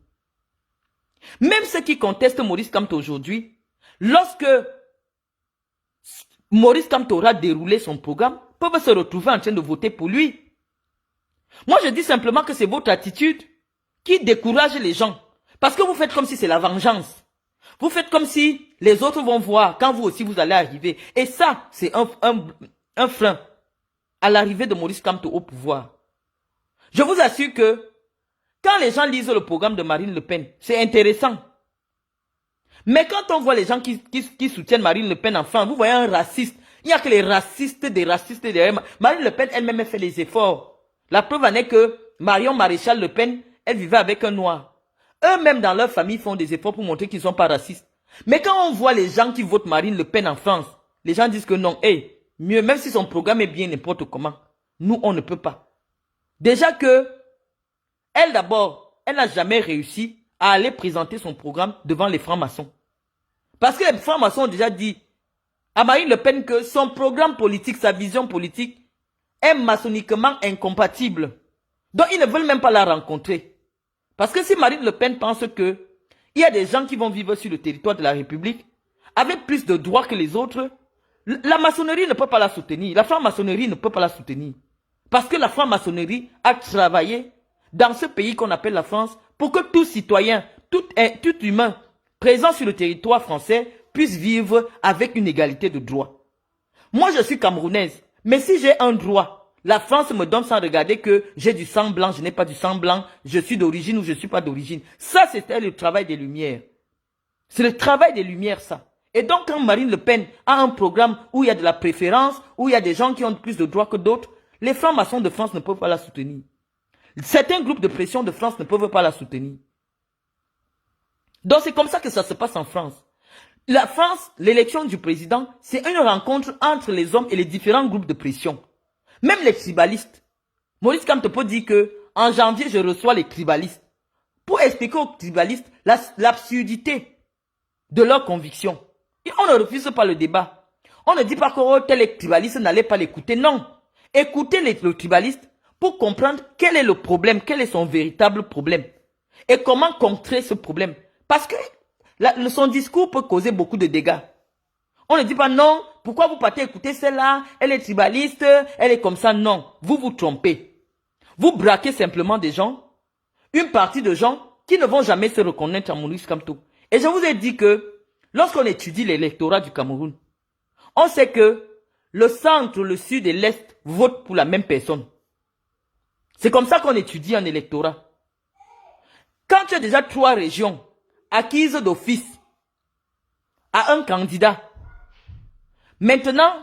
Même ceux qui contestent Maurice Kamto aujourd'hui, lorsque Maurice Kamto aura déroulé son programme, peuvent se retrouver en train de voter pour lui. Moi, je dis simplement que c'est votre attitude qui décourage les gens. Parce que vous faites comme si c'est la vengeance. Vous faites comme si les autres vont voir quand vous aussi vous allez arriver. Et ça, c'est un frein à l'arrivée de Maurice Kamto au pouvoir. Je vous assure que quand les gens lisent le programme de Marine Le Pen, c'est intéressant. Mais quand on voit les gens qui soutiennent Marine Le Pen, enfin, vous voyez un raciste. Il n'y a que les racistes derrière. Marine Le Pen elle-même fait les efforts. La preuve en est que Marion Maréchal Le Pen, elle vivait avec un noir. Eux-mêmes dans leur famille font des efforts pour montrer qu'ils ne sont pas racistes. Mais quand on voit les gens qui votent Marine Le Pen en France, les gens disent que non, mieux, même si son programme est bien n'importe comment, nous on ne peut pas. Déjà que, elle d'abord, elle n'a jamais réussi à aller présenter son programme devant les francs-maçons. Parce que les francs-maçons ont déjà dit à Marine Le Pen que son programme politique, sa vision politique est maçonniquement incompatible. Donc ils ne veulent même pas la rencontrer. Parce que si Marine Le Pen pense que il y a des gens qui vont vivre sur le territoire de la République avec plus de droits que les autres, la maçonnerie ne peut pas la soutenir. La franc-maçonnerie ne peut pas la soutenir. Parce que la franc-maçonnerie a travaillé dans ce pays qu'on appelle la France pour que tout citoyen, tout humain présent sur le territoire français puisse vivre avec une égalité de droits. Moi, je suis camerounaise, mais si j'ai un droit, la France me donne sans regarder que j'ai du sang blanc, je n'ai pas du sang blanc, je suis d'origine ou je ne suis pas d'origine. Ça, c'était le travail des Lumières. C'est le travail des Lumières, ça. Et donc, quand Marine Le Pen a un programme où il y a de la préférence, où il y a des gens qui ont plus de droits que d'autres, les francs-maçons de France ne peuvent pas la soutenir. Certains groupes de pression de France ne peuvent pas la soutenir. Donc, c'est comme ça que ça se passe en France. La France, l'élection du président, c'est une rencontre entre les hommes et les différents groupes de pression. Même les tribalistes. Maurice Kamto peut dire que en janvier, je reçois les tribalistes pour expliquer aux tribalistes l'absurdité de leurs convictions. Et on ne refuse pas le débat. On ne dit pas que tel tribaliste n'allait pas l'écouter. Non. Écoutez le tribaliste pour comprendre quel est le problème, quel est son véritable problème. Et comment contrer ce problème. Parce que son discours peut causer beaucoup de dégâts. On ne dit pas non, pourquoi vous partez écouter celle-là, elle est tribaliste, elle est comme ça. Non, vous vous trompez. Vous braquez simplement des gens, une partie de gens qui ne vont jamais se reconnaître en Maurice Kamto. Et je vous ai dit que lorsqu'on étudie l'électorat du Cameroun, on sait que le centre, le sud et l'est votent pour la même personne. C'est comme ça qu'on étudie un électorat. Quand tu as déjà 3 régions acquises d'office à un candidat, maintenant,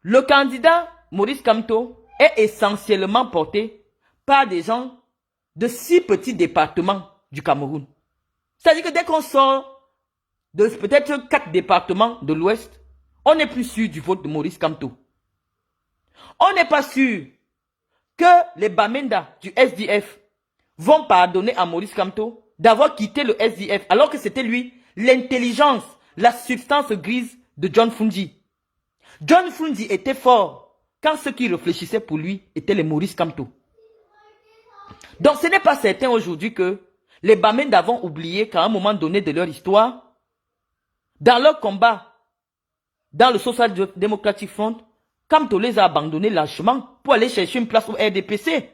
le candidat Maurice Kamto est essentiellement porté par des gens de 6 petits départements du Cameroun. C'est-à-dire que dès qu'on sort de peut-être 4 départements de l'Ouest, on n'est plus sûr du vote de Maurice Kamto. On n'est pas sûr que les Bamenda du SDF vont pardonner à Maurice Kamto d'avoir quitté le SDF alors que c'était lui l'intelligence, la substance grise de John Fungi. John Fungi était fort quand ceux qui réfléchissaient pour lui étaient les Maurice Kamto. Donc ce n'est pas certain aujourd'hui que les Bamenda vont oublier qu'à un moment donné de leur histoire, dans leur combat dans le Social Democratic Front, Kamto les a abandonnés lâchement pour aller chercher une place au RDPC.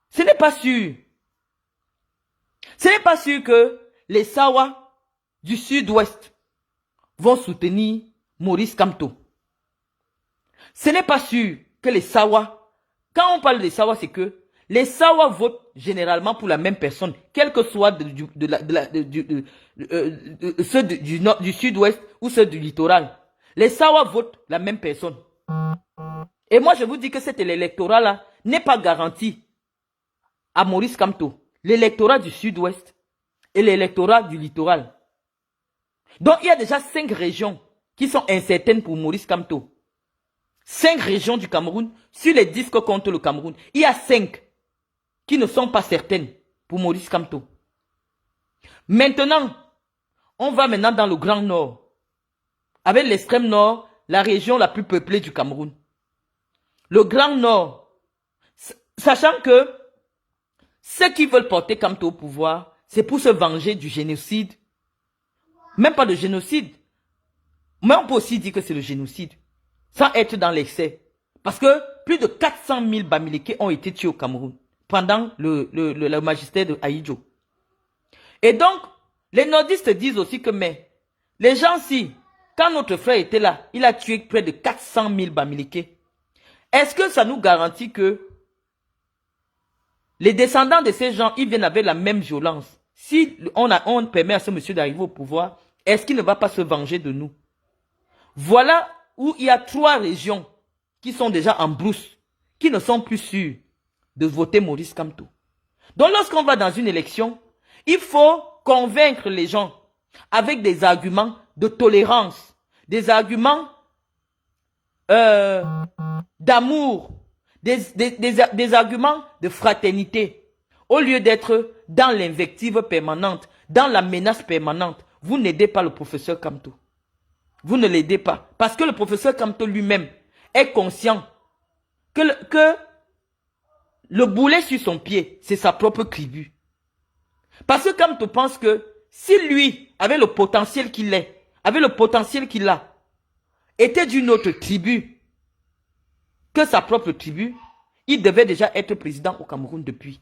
Ce n'est pas sûr. Ce n'est pas sûr que les Sawa du sud-ouest vont soutenir Maurice Kamto. Ce n'est pas sûr que les Sawa, quand on parle des Sawa, c'est que les Sawa votent généralement pour la même personne, quel que soit ceux du sud-ouest ou ceux du littoral. Les Sawa votent la même personne. Et moi, je vous dis que cet électorat-là n'est pas garanti à Maurice Kamto. L'électorat du sud-ouest et l'électorat du littoral. Donc, il y a déjà 5 régions qui sont incertaines pour Maurice Kamto. 5 régions du Cameroun, sur les 10 que compte le Cameroun, il y a 5 qui ne sont pas certaines pour Maurice Kamto. Maintenant, on va maintenant dans le Grand Nord. Avec l'extrême nord, la région la plus peuplée du Cameroun. Le Grand Nord, sachant que ceux qui veulent porter Kamto au pouvoir, c'est pour se venger du génocide. Même pas de génocide. Mais on peut aussi dire que c'est le génocide. Sans être dans l'excès. Parce que plus de 400 000 Bamileke ont été tués au Cameroun pendant le magistère de Ahidjo. Et donc, les nordistes disent aussi que mais les gens-ci, quand notre frère était là, il a tué près de 400 000 Bamileke. Est-ce que ça nous garantit que les descendants de ces gens, ils viennent avec la même violence? Si on permet à ce monsieur d'arriver au pouvoir, est-ce qu'il ne va pas se venger de nous? Voilà où il y a 3 régions qui sont déjà en brousse, qui ne sont plus sûres de voter Maurice Kamto. Donc lorsqu'on va dans une élection, il faut convaincre les gens avec des arguments de tolérance, des arguments d'amour, des arguments de fraternité. Au lieu d'être dans l'invective permanente, dans la menace permanente, vous n'aidez pas le professeur Kamto. Vous ne l'aidez pas. Parce que le professeur Kamto lui-même est conscient que le boulet sur son pied, c'est sa propre tribu. Parce que Kamto pense que si lui, avec le potentiel qu'il est, avec le potentiel qu'il a, était d'une autre tribu que sa propre tribu, il devait déjà être président au Cameroun depuis.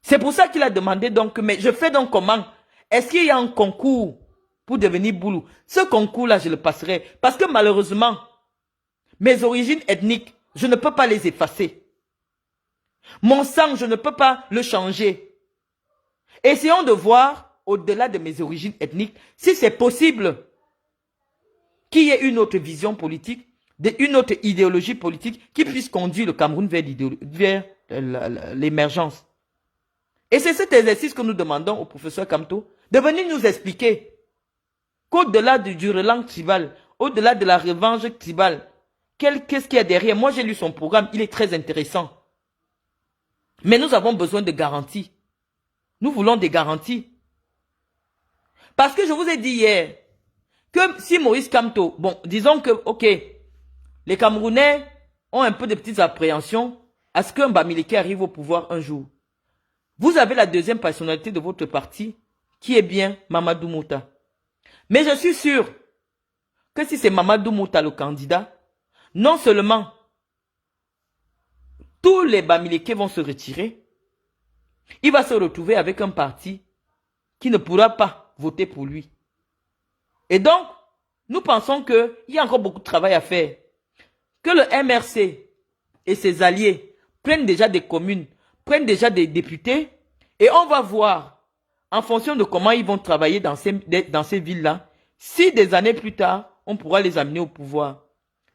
C'est pour ça qu'il a demandé donc, mais je fais donc comment? Est-ce qu'il y a un concours pour devenir Boulou? Ce concours-là, je le passerai. Parce que malheureusement, mes origines ethniques, je ne peux pas les effacer. Mon sang, je ne peux pas le changer. Essayons de voir, au-delà de mes origines ethniques, si c'est possible qu'il y ait une autre vision politique, une autre idéologie politique qui puisse conduire le Cameroun vers l'émergence. Et c'est cet exercice que nous demandons au professeur Kamto de venir nous expliquer qu'au-delà du relent tribal, au-delà de la revanche tribale, qu'est-ce qu'il y a derrière? Moi, j'ai lu son programme, il est très intéressant. Mais nous avons besoin de garanties. Nous voulons des garanties. Parce que je vous ai dit hier que si Maurice Kamto, bon, disons que, ok, les Camerounais ont un peu de petites appréhensions à ce qu'un Bamileke arrive au pouvoir un jour. Vous avez la deuxième personnalité de votre parti, qui est bien Mamadou Mouta. Mais je suis sûr que si c'est Mamadou Mouta le candidat, non seulement tous les Bamileke vont se retirer, il va se retrouver avec un parti qui ne pourra pas voter pour lui. Et donc, nous pensons qu'il y a encore beaucoup de travail à faire. Que le MRC et ses alliés prennent déjà des communes, prennent déjà des députés, et on va voir, en fonction de comment ils vont travailler dans ces villes-là, si des années plus tard, on pourra les amener au pouvoir.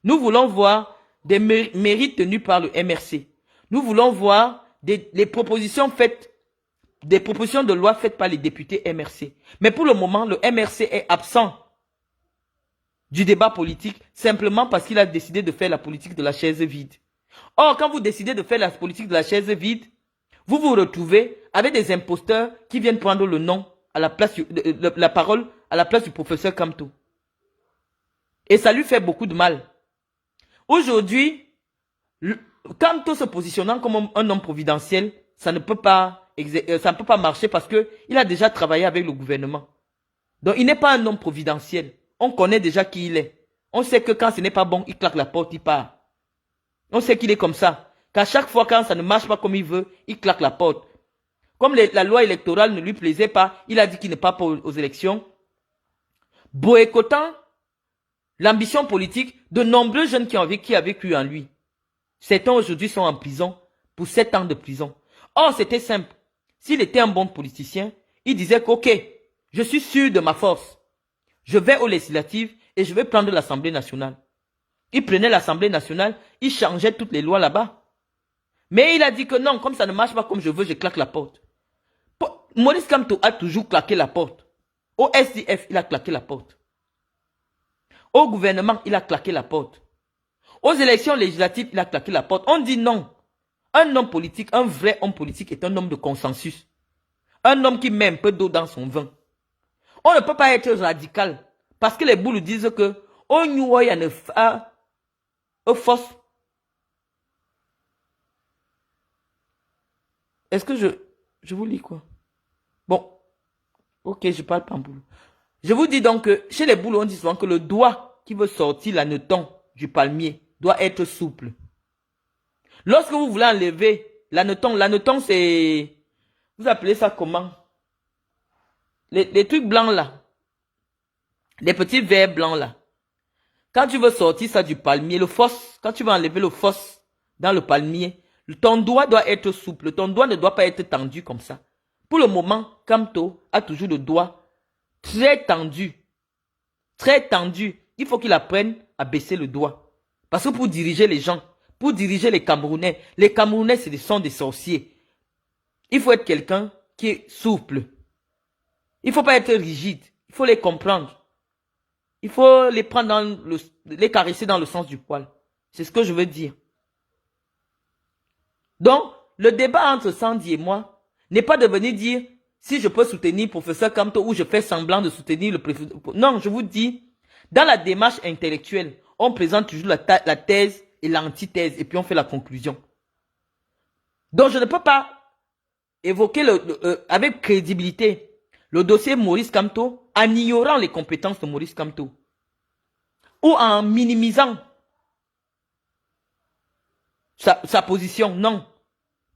Nous voulons voir des mérites tenus par le MRC. Nous voulons voir des propositions faites, des propositions de loi faites par les députés MRC. Mais pour le moment, le MRC est absent du débat politique simplement parce qu'il a décidé de faire la politique de la chaise vide. Or, quand vous décidez de faire la politique de la chaise vide, vous vous retrouvez avec des imposteurs qui viennent prendre le nom à la place, la parole à la place du professeur Kamto. Et ça lui fait beaucoup de mal. Aujourd'hui, Kamto se positionnant comme un homme providentiel, ça ne peut pas marcher parce que il a déjà travaillé avec le gouvernement. Donc, il n'est pas un homme providentiel. On connaît déjà qui il est. On sait que quand ce n'est pas bon, il claque la porte, il part. On sait qu'il est comme ça. Qu'à chaque fois, quand ça ne marche pas comme il veut, il claque la porte. Comme la loi électorale ne lui plaisait pas, il a dit qu'il ne part pas aux élections. Boycottant l'ambition politique de nombreux jeunes qui avaient cru en lui. Certains aujourd'hui sont en prison pour 7 ans de prison. Or, c'était simple. S'il était un bon politicien, il disait qu'ok, je suis sûr de ma force. Je vais aux législatives et je vais prendre l'Assemblée nationale. Il prenait l'Assemblée nationale, il changeait toutes les lois là-bas. Mais il a dit que non, comme ça ne marche pas comme je veux, je claque la porte. Maurice Kamto a toujours claqué la porte. Au SDF, il a claqué la porte. Au gouvernement, il a claqué la porte. Aux élections législatives, il a claqué la porte. On dit non. Un homme politique, un vrai homme politique est un homme de consensus. Un homme qui met un peu d'eau dans son vin. On ne peut pas être radical. Parce que les boules disent que on y a une force. Est-ce que je vous lis quoi? Bon. Ok, je parle pas en boule. Je vous dis donc que chez les boules, on dit souvent que le doigt qui veut sortir l'hanneton du palmier doit être souple. Lorsque vous voulez enlever l'hanneton c'est... Vous appelez ça comment? Les trucs blancs là. Les petits verres blancs là. Quand tu veux sortir ça du palmier, quand tu veux enlever le fos dans le palmier, ton doigt doit être souple. Ton doigt ne doit pas être tendu comme ça. Pour le moment, Kamto a toujours le doigt très tendu. Très tendu. Il faut qu'il apprenne à baisser le doigt. Parce que pour diriger les gens, pour diriger les Camerounais ce sont des sorciers. Il faut être quelqu'un qui est souple. Il ne faut pas être rigide. Il faut les comprendre. Il faut les prendre les caresser dans le sens du poil. C'est ce que je veux dire. Donc, le débat entre Sandy et moi n'est pas de venir dire si je peux soutenir le professeur Kamto ou je fais semblant de soutenir le professeur. Non, je vous dis, dans la démarche intellectuelle, on présente toujours la thèse et l'antithèse et puis on fait la conclusion. Donc, je ne peux pas évoquer avec crédibilité le dossier Maurice Kamto en ignorant les compétences de Maurice Kamto ou en minimisant sa position. Non.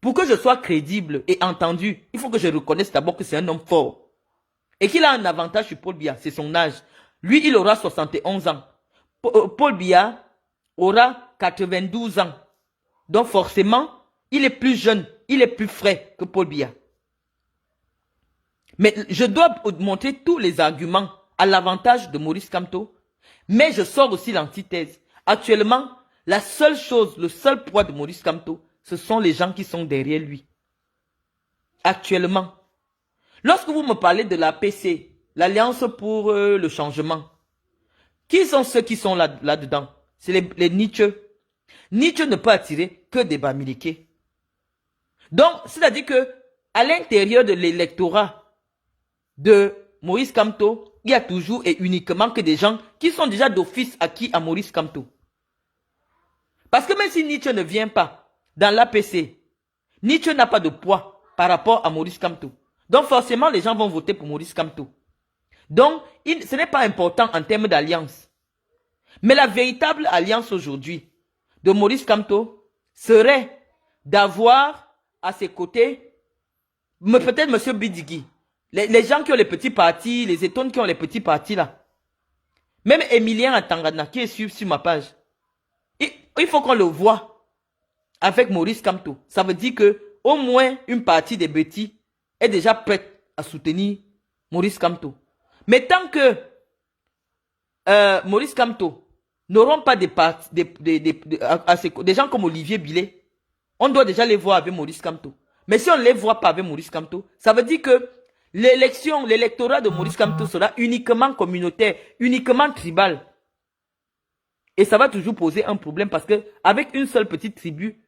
Pour que je sois crédible et entendu, il faut que je reconnaisse d'abord que c'est un homme fort. Et qu'il a un avantage sur Paul Biya, c'est son âge. Lui, il aura 71 ans. Paul Biya aura 92 ans. Donc forcément, il est plus jeune, il est plus frais que Paul Biya. Mais je dois montrer tous les arguments à l'avantage de Maurice Kamto Mais je sors aussi l'antithèse. Actuellement, la seule chose, le seul poids de Maurice Kamto, ce sont les gens qui sont derrière lui. Actuellement. Lorsque vous me parlez de l'APC, l'Alliance pour le changement, qui sont ceux qui sont là-dedans? C'est les Nietzsche. Nietzsche ne peut attirer que des Bamileke. Donc, c'est-à-dire que à l'intérieur de l'électorat de Maurice Kamto, il y a toujours et uniquement que des gens qui sont déjà d'office acquis à Maurice Kamto. Parce que même si Nietzsche ne vient pas dans l'APC, Nietzsche n'a pas de poids par rapport à Maurice Kamto. Donc forcément, les gens vont voter pour Maurice Kamto. Donc, ce n'est pas important en termes d'alliance. Mais la véritable alliance aujourd'hui de Maurice Kamto serait d'avoir à ses côtés, peut-être M. Bidigui, les gens qui ont les petits partis, les étones qui ont les petits partis là. Même Emilien Atangana qui est sur ma page. Il faut qu'on le voit avec Maurice Kamto. Ça veut dire que au moins une partie des petits est déjà prête à soutenir Maurice Kamto. Mais tant que Maurice Kamto n'auront pas des gens comme Olivier Billet, on doit déjà les voir avec Maurice Kamto. Mais si on ne les voit pas avec Maurice Kamto, ça veut dire que l'électorat de Maurice Kamto sera uniquement communautaire, uniquement tribal. Et ça va toujours poser un problème parce que avec une seule petite tribu,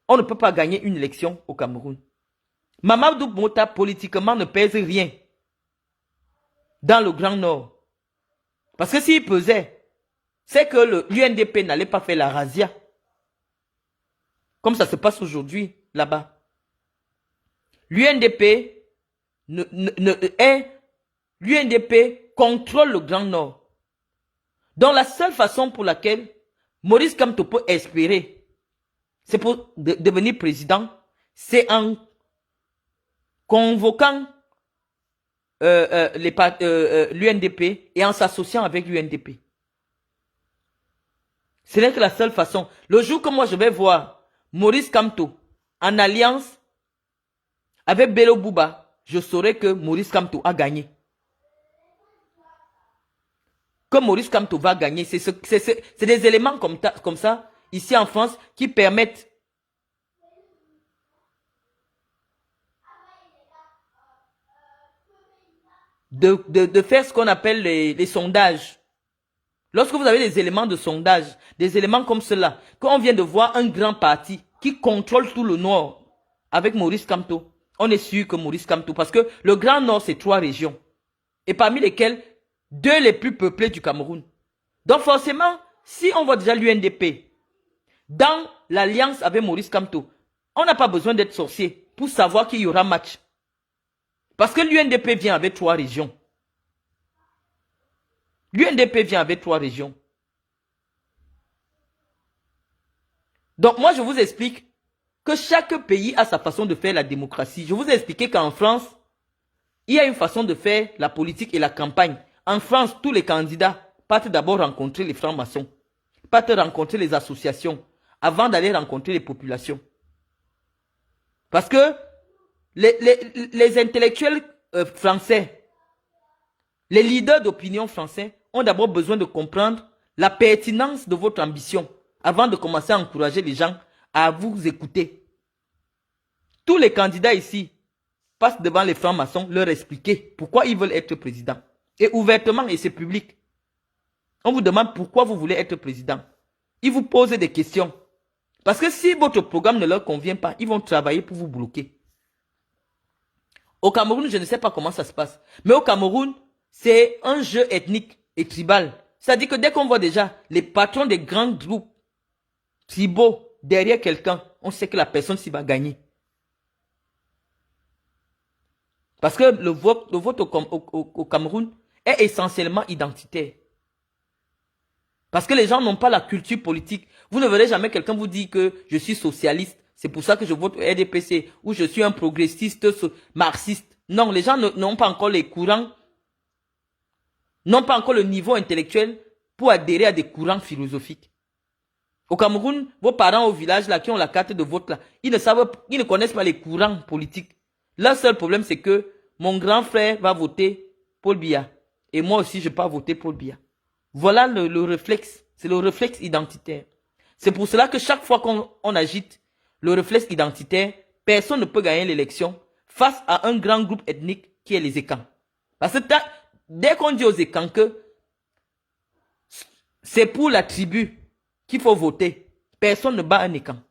on ne peut pas gagner une élection au Cameroun. Mamadou Mota politiquement ne pèse rien dans le Grand Nord. Parce que s'il pesait, c'est que l'UNDP n'allait pas faire la razzia. Comme ça se passe aujourd'hui là-bas. L'UNDP contrôle le Grand Nord. Donc la seule façon pour laquelle Maurice Kamto peut espérer, c'est pour devenir président, c'est en convoquant l'UNDP et en s'associant avec l'UNDP. Ce n'est que la seule façon. Le jour que moi je vais voir Maurice Kamto en alliance avec Bello Bouba, je saurai que Maurice Kamto a gagné. Que Maurice Kamto va gagner. C'est des éléments comme ça, ici en France, qui permettent de faire ce qu'on appelle les sondages. Lorsque vous avez des éléments de sondage, des éléments comme cela, quand on vient de voir un grand parti qui contrôle tout le Nord avec Maurice Kamto, on est sûr que Maurice Kamto, parce que le Grand Nord, c'est 3 régions, et parmi lesquelles 2 les plus peuplées du Cameroun. Donc forcément, si on voit déjà l'UNDP dans l'alliance avec Maurice Kamto, on n'a pas besoin d'être sorcier pour savoir qu'il y aura match. Parce que l'UNDP vient avec 3 régions. L'UNDP vient avec 3 régions. Donc moi je vous explique que chaque pays a sa façon de faire la démocratie. Je vous ai expliqué qu'en France, il y a une façon de faire la politique et la campagne. En France, tous les candidats partent d'abord rencontrer les francs-maçons, partent rencontrer les associations, avant d'aller rencontrer les populations. Parce que les intellectuels français, les leaders d'opinion français ont d'abord besoin de comprendre la pertinence de votre ambition avant de commencer à encourager les gens à vous écouter. Tous les candidats ici passent devant les francs-maçons leur expliquer pourquoi ils veulent être président. Et ouvertement, et c'est public. On vous demande pourquoi vous voulez être président. Ils vous posent des questions. Parce que si votre programme ne leur convient pas, ils vont travailler pour vous bloquer. Au Cameroun, je ne sais pas comment ça se passe. Mais au Cameroun, c'est un jeu ethnique et tribal. C'est-à-dire que dès qu'on voit déjà les patrons des grands groupes tribaux derrière quelqu'un, on sait que la personne s'y va gagner. Parce que le vote au Cameroun est essentiellement identitaire. Parce que les gens n'ont pas la culture politique. Vous ne verrez jamais quelqu'un vous dire que je suis socialiste. C'est pour ça que je vote au RDPC. Ou je suis un progressiste marxiste. Non, les gens n'ont pas encore les courants, n'ont pas encore le niveau intellectuel pour adhérer à des courants philosophiques. Au Cameroun, vos parents au village là qui ont la carte de vote là, ils ne connaissent pas les courants politiques. Leur seul problème c'est que mon grand frère va voter Paul Biya. Et moi aussi je peux voter Paul Biya. Voilà le réflexe. C'est le réflexe identitaire. C'est pour cela que chaque fois qu'on agite le réflexe identitaire, personne ne peut gagner l'élection face à un grand groupe ethnique qui est les Ekans. Parce que dès qu'on dit aux Ekans que c'est pour la tribu qu'il faut voter, personne ne bat un Ekan.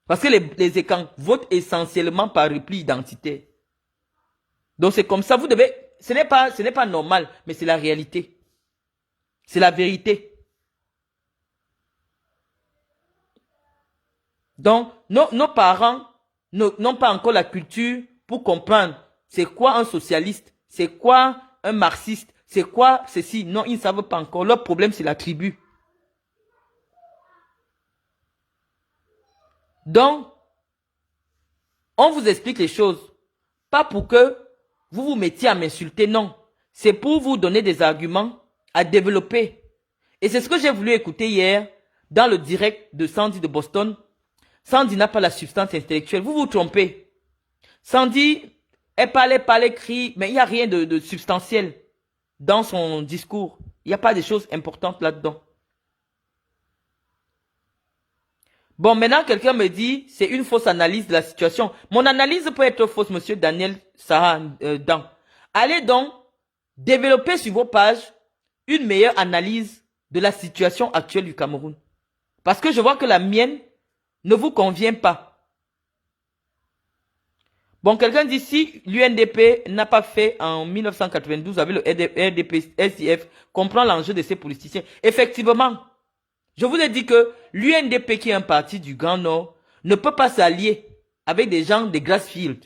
Parce que les Ekans votent essentiellement par repli identitaire. Donc c'est comme ça, vous devez, ce n'est pas normal, mais c'est la réalité. C'est la vérité. Donc, nos parents n'ont pas encore la culture pour comprendre c'est quoi un socialiste, c'est quoi un marxiste, c'est quoi ceci. Non, ils ne savent pas encore. Leur problème, c'est la tribu. Donc, on vous explique les choses. Pas pour que vous vous mettiez à m'insulter, non. C'est pour vous donner des arguments à développer. Et c'est ce que j'ai voulu écouter hier dans le direct de Sandy de Boston. Sandy n'a pas la substance intellectuelle. Vous vous trompez. Sandy, elle parlait, crie, mais il n'y a rien de substantiel dans son discours. Il n'y a pas de choses importantes là-dedans. Bon, maintenant, quelqu'un me dit, c'est une fausse analyse de la situation. Mon analyse peut être fausse, monsieur Daniel Sarah Dan. Allez donc développer sur vos pages une meilleure analyse de la situation actuelle du Cameroun. Parce que je vois que la mienne ne vous convient pas. Bon, quelqu'un dit, si l'UNDP n'a pas fait en 1992 avec le RDP, SIF, comprend l'enjeu de ces politiciens. Effectivement, je vous ai dit que l'UNDP, qui est un parti du Grand Nord, ne peut pas s'allier avec des gens de Grassfield.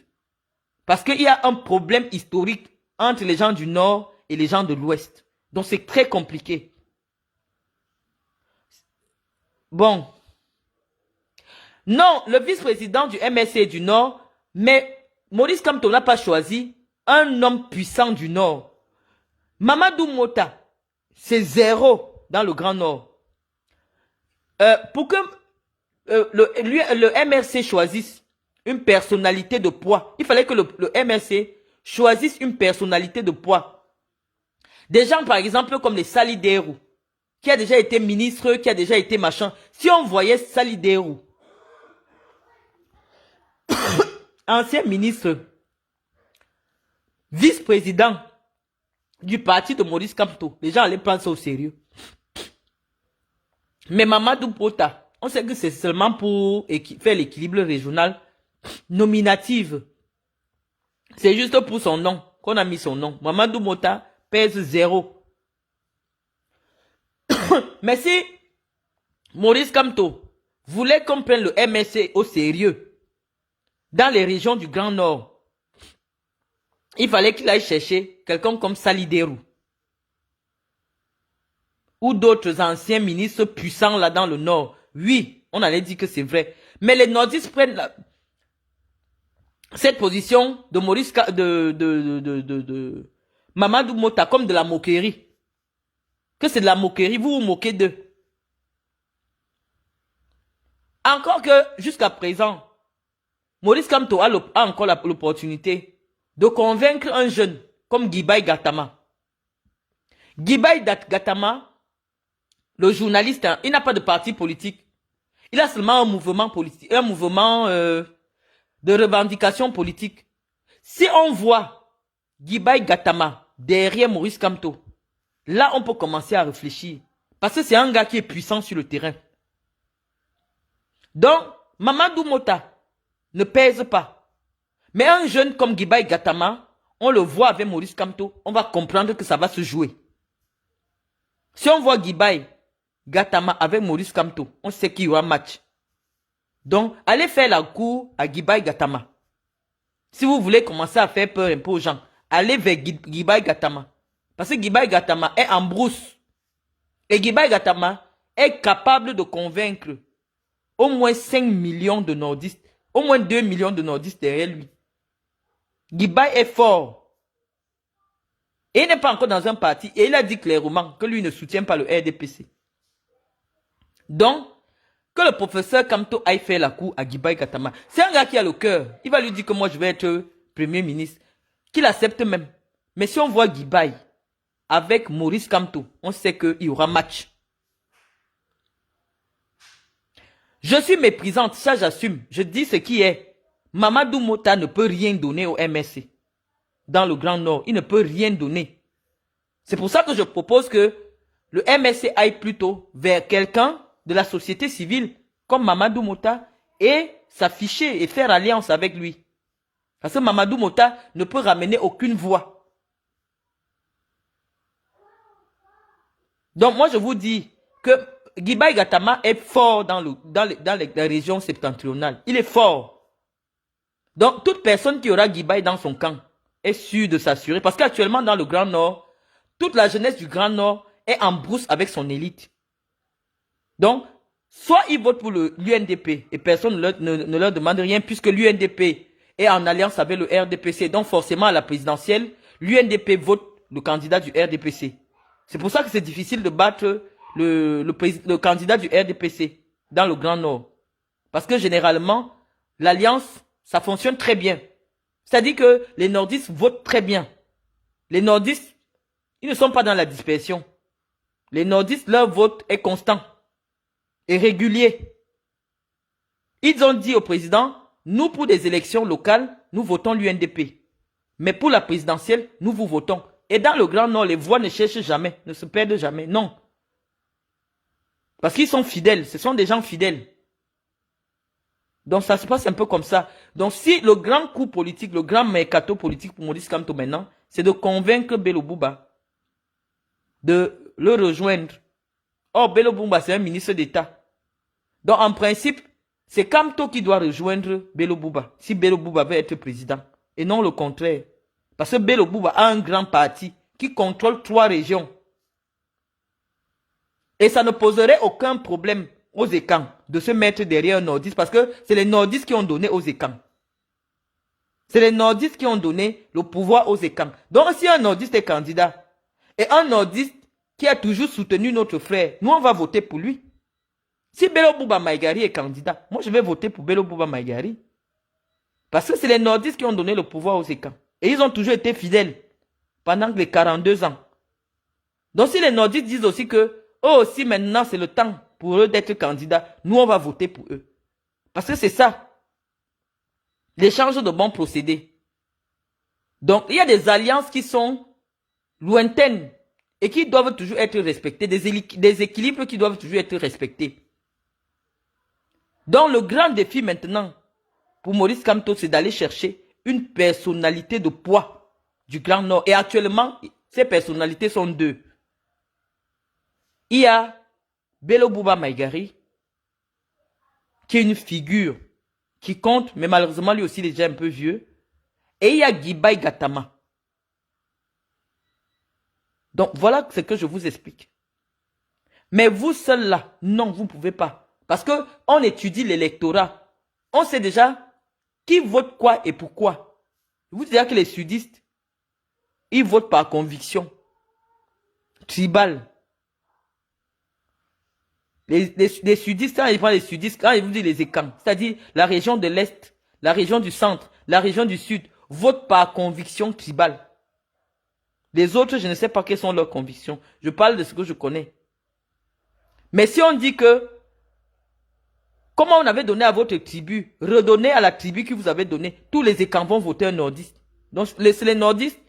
Parce qu'il y a un problème historique entre les gens du Nord et les gens de l'Ouest. Donc c'est très compliqué. Bon. Non, le vice-président du MSC du Nord, mais Maurice Kamto n'a pas choisi un homme puissant du Nord. Mamadou Mota, c'est 0 dans le Grand Nord. Pour que le MRC choisisse une personnalité de poids, il fallait que le MRC choisisse une personnalité de poids. Des gens, par exemple, comme les Saliderou, qui a déjà été ministre, qui a déjà été machin. Si on voyait Saliderou, ancien ministre, vice-président du parti de Maurice Kamto, les gens allaient prendre ça au sérieux. Mais Mamadou Pota, on sait que c'est seulement pour faire l'équilibre régional nominatif. C'est juste pour son nom qu'on a mis son nom. Mamadou Mota pèse 0. Mais si Maurice Kamto voulait qu'on prenne le MSC au sérieux dans les régions du Grand Nord, il fallait qu'il aille chercher quelqu'un comme Saliderou ou d'autres anciens ministres puissants là dans le Nord. Oui, on allait dire que c'est vrai. Mais les nordistes prennent cette position de Maurice de Mamadou Mota comme de la moquerie. Que c'est de la moquerie, vous vous moquez d'eux. Encore que jusqu'à présent, Maurice Kamto a encore l'opportunité de convaincre un jeune comme Guibaï Gatama. Guibaï Gatama, le journaliste, hein, il n'a pas de parti politique. Il a seulement un mouvement politique, un mouvement de revendication politique. Si on voit Guibaï Gatama derrière Maurice Kamto, là on peut commencer à réfléchir. Parce que c'est un gars qui est puissant sur le terrain. Donc, Mamadou Mota ne pèse pas. Mais un jeune comme Guibaï Gatama, on le voit avec Maurice Kamto, on va comprendre que ça va se jouer. Si on voit Guibaï Gatama avec Maurice Kamto, on sait qu'il y aura match. Donc, allez faire la cour à Guibaï Gatama. Si vous voulez commencer à faire peur un peu aux gens, allez vers Guibaï Gatama. Parce que Guibaï Gatama est en brousse. Et Guibaï Gatama est capable de convaincre au moins 5 millions de nordistes, au moins 2 millions de nordistes derrière lui. Guibaï est fort. Et il n'est pas encore dans un parti. Et il a dit clairement que lui ne soutient pas le RDPC. Donc, que le professeur Kamto aille faire la cour à Guibaï Gatama. C'est un gars qui a le cœur. Il va lui dire que moi je vais être premier ministre. Qu'il accepte même. Mais si on voit Guibaï avec Maurice Kamto, on sait qu'il y aura match. Je suis méprisante, ça j'assume. Je dis ce qui est. Mamadou Mota ne peut rien donner au MSC. Dans le Grand Nord, il ne peut rien donner. C'est pour ça que je propose que le MSC aille plutôt vers quelqu'un de la société civile, comme Mamadou Mota, et s'afficher et faire alliance avec lui. Parce que Mamadou Mota ne peut ramener aucune voix. Donc moi je vous dis que Guibaï Gatama est fort dans les régions septentrionales. Il est fort. Donc toute personne qui aura Guibaï dans son camp est sûre de s'assurer. Parce qu'actuellement dans le Grand Nord, toute la jeunesse du Grand Nord est en brousse avec son élite. Donc, soit ils votent pour l'UNDP et personne ne leur demande rien puisque l'UNDP est en alliance avec le RDPC. Donc forcément à la présidentielle, l'UNDP vote le candidat du RDPC. C'est pour ça que c'est difficile de battre le candidat du RDPC dans le Grand Nord. Parce que généralement, l'alliance, ça fonctionne très bien. C'est-à-dire que les nordistes votent très bien. Les nordistes, ils ne sont pas dans la dispersion. Les nordistes, leur vote est constant et régulier. Ils ont dit au président, nous pour des élections locales, nous votons l'UNDP. Mais pour la présidentielle, nous vous votons. Et dans le Grand Nord, les voix ne cherchent jamais, ne se perdent jamais. Non. Parce qu'ils sont fidèles, ce sont des gens fidèles. Donc ça se passe un peu comme ça. Donc si le grand coup politique, le grand mercato politique pour Maurice Kamto maintenant, c'est de convaincre Bello Bouba de le rejoindre. Or, Bello Bouba, c'est un ministre d'État. Donc en principe, c'est Kamto qui doit rejoindre Bello Bouba, si Bello Bouba veut être président. Et non le contraire. Parce que Bello Bouba a un grand parti qui contrôle 3 régions. Et ça ne poserait aucun problème aux Ekans de se mettre derrière un nordiste parce que c'est les nordistes qui ont donné aux Ekans. C'est les nordistes qui ont donné le pouvoir aux Ekans. Donc si un nordiste est candidat et un nordiste qui a toujours soutenu notre frère, nous on va voter pour lui. Si Bello Bouba Maïgari est candidat, moi je vais voter pour Bello Bouba Maïgari. Parce que c'est les nordistes qui ont donné le pouvoir aux Ekans. Et ils ont toujours été fidèles pendant les 42 ans. Donc si les nordistes disent aussi que eux aussi maintenant c'est le temps pour eux d'être candidats, nous on va voter pour eux. Parce que c'est ça. L'échange de bons procédés. Donc il y a des alliances qui sont lointaines et qui doivent toujours être respectées, des équilibres qui doivent toujours être respectés. Donc le grand défi maintenant pour Maurice Kamto, c'est d'aller chercher une personnalité de poids du Grand Nord. Et actuellement, ces personnalités sont 2. Il y a Bello Bouba Maïgari, qui est une figure qui compte, mais malheureusement lui aussi il est déjà un peu vieux. Et il y a Guibaï Gatama. Donc voilà ce que je vous explique. Mais vous seuls là, non, vous ne pouvez pas. Parce qu'on étudie l'électorat. On sait déjà qui vote quoi et pourquoi. Je vous dirais que les sudistes, ils votent par conviction. Tribal. Les sudistes, quand ils prennent les sudistes, quand ils vous disent les Ekans, c'est-à-dire la région de l'Est, la région du centre, la région du sud, votent par conviction tribale. Les autres, je ne sais pas quelles sont leurs convictions. Je parle de ce que je connais. Mais si on dit que, comment on avait donné à votre tribu, redonnez à la tribu qui vous avait donné, tous les Ekans vont voter un nordiste. Donc, c'est les nordistes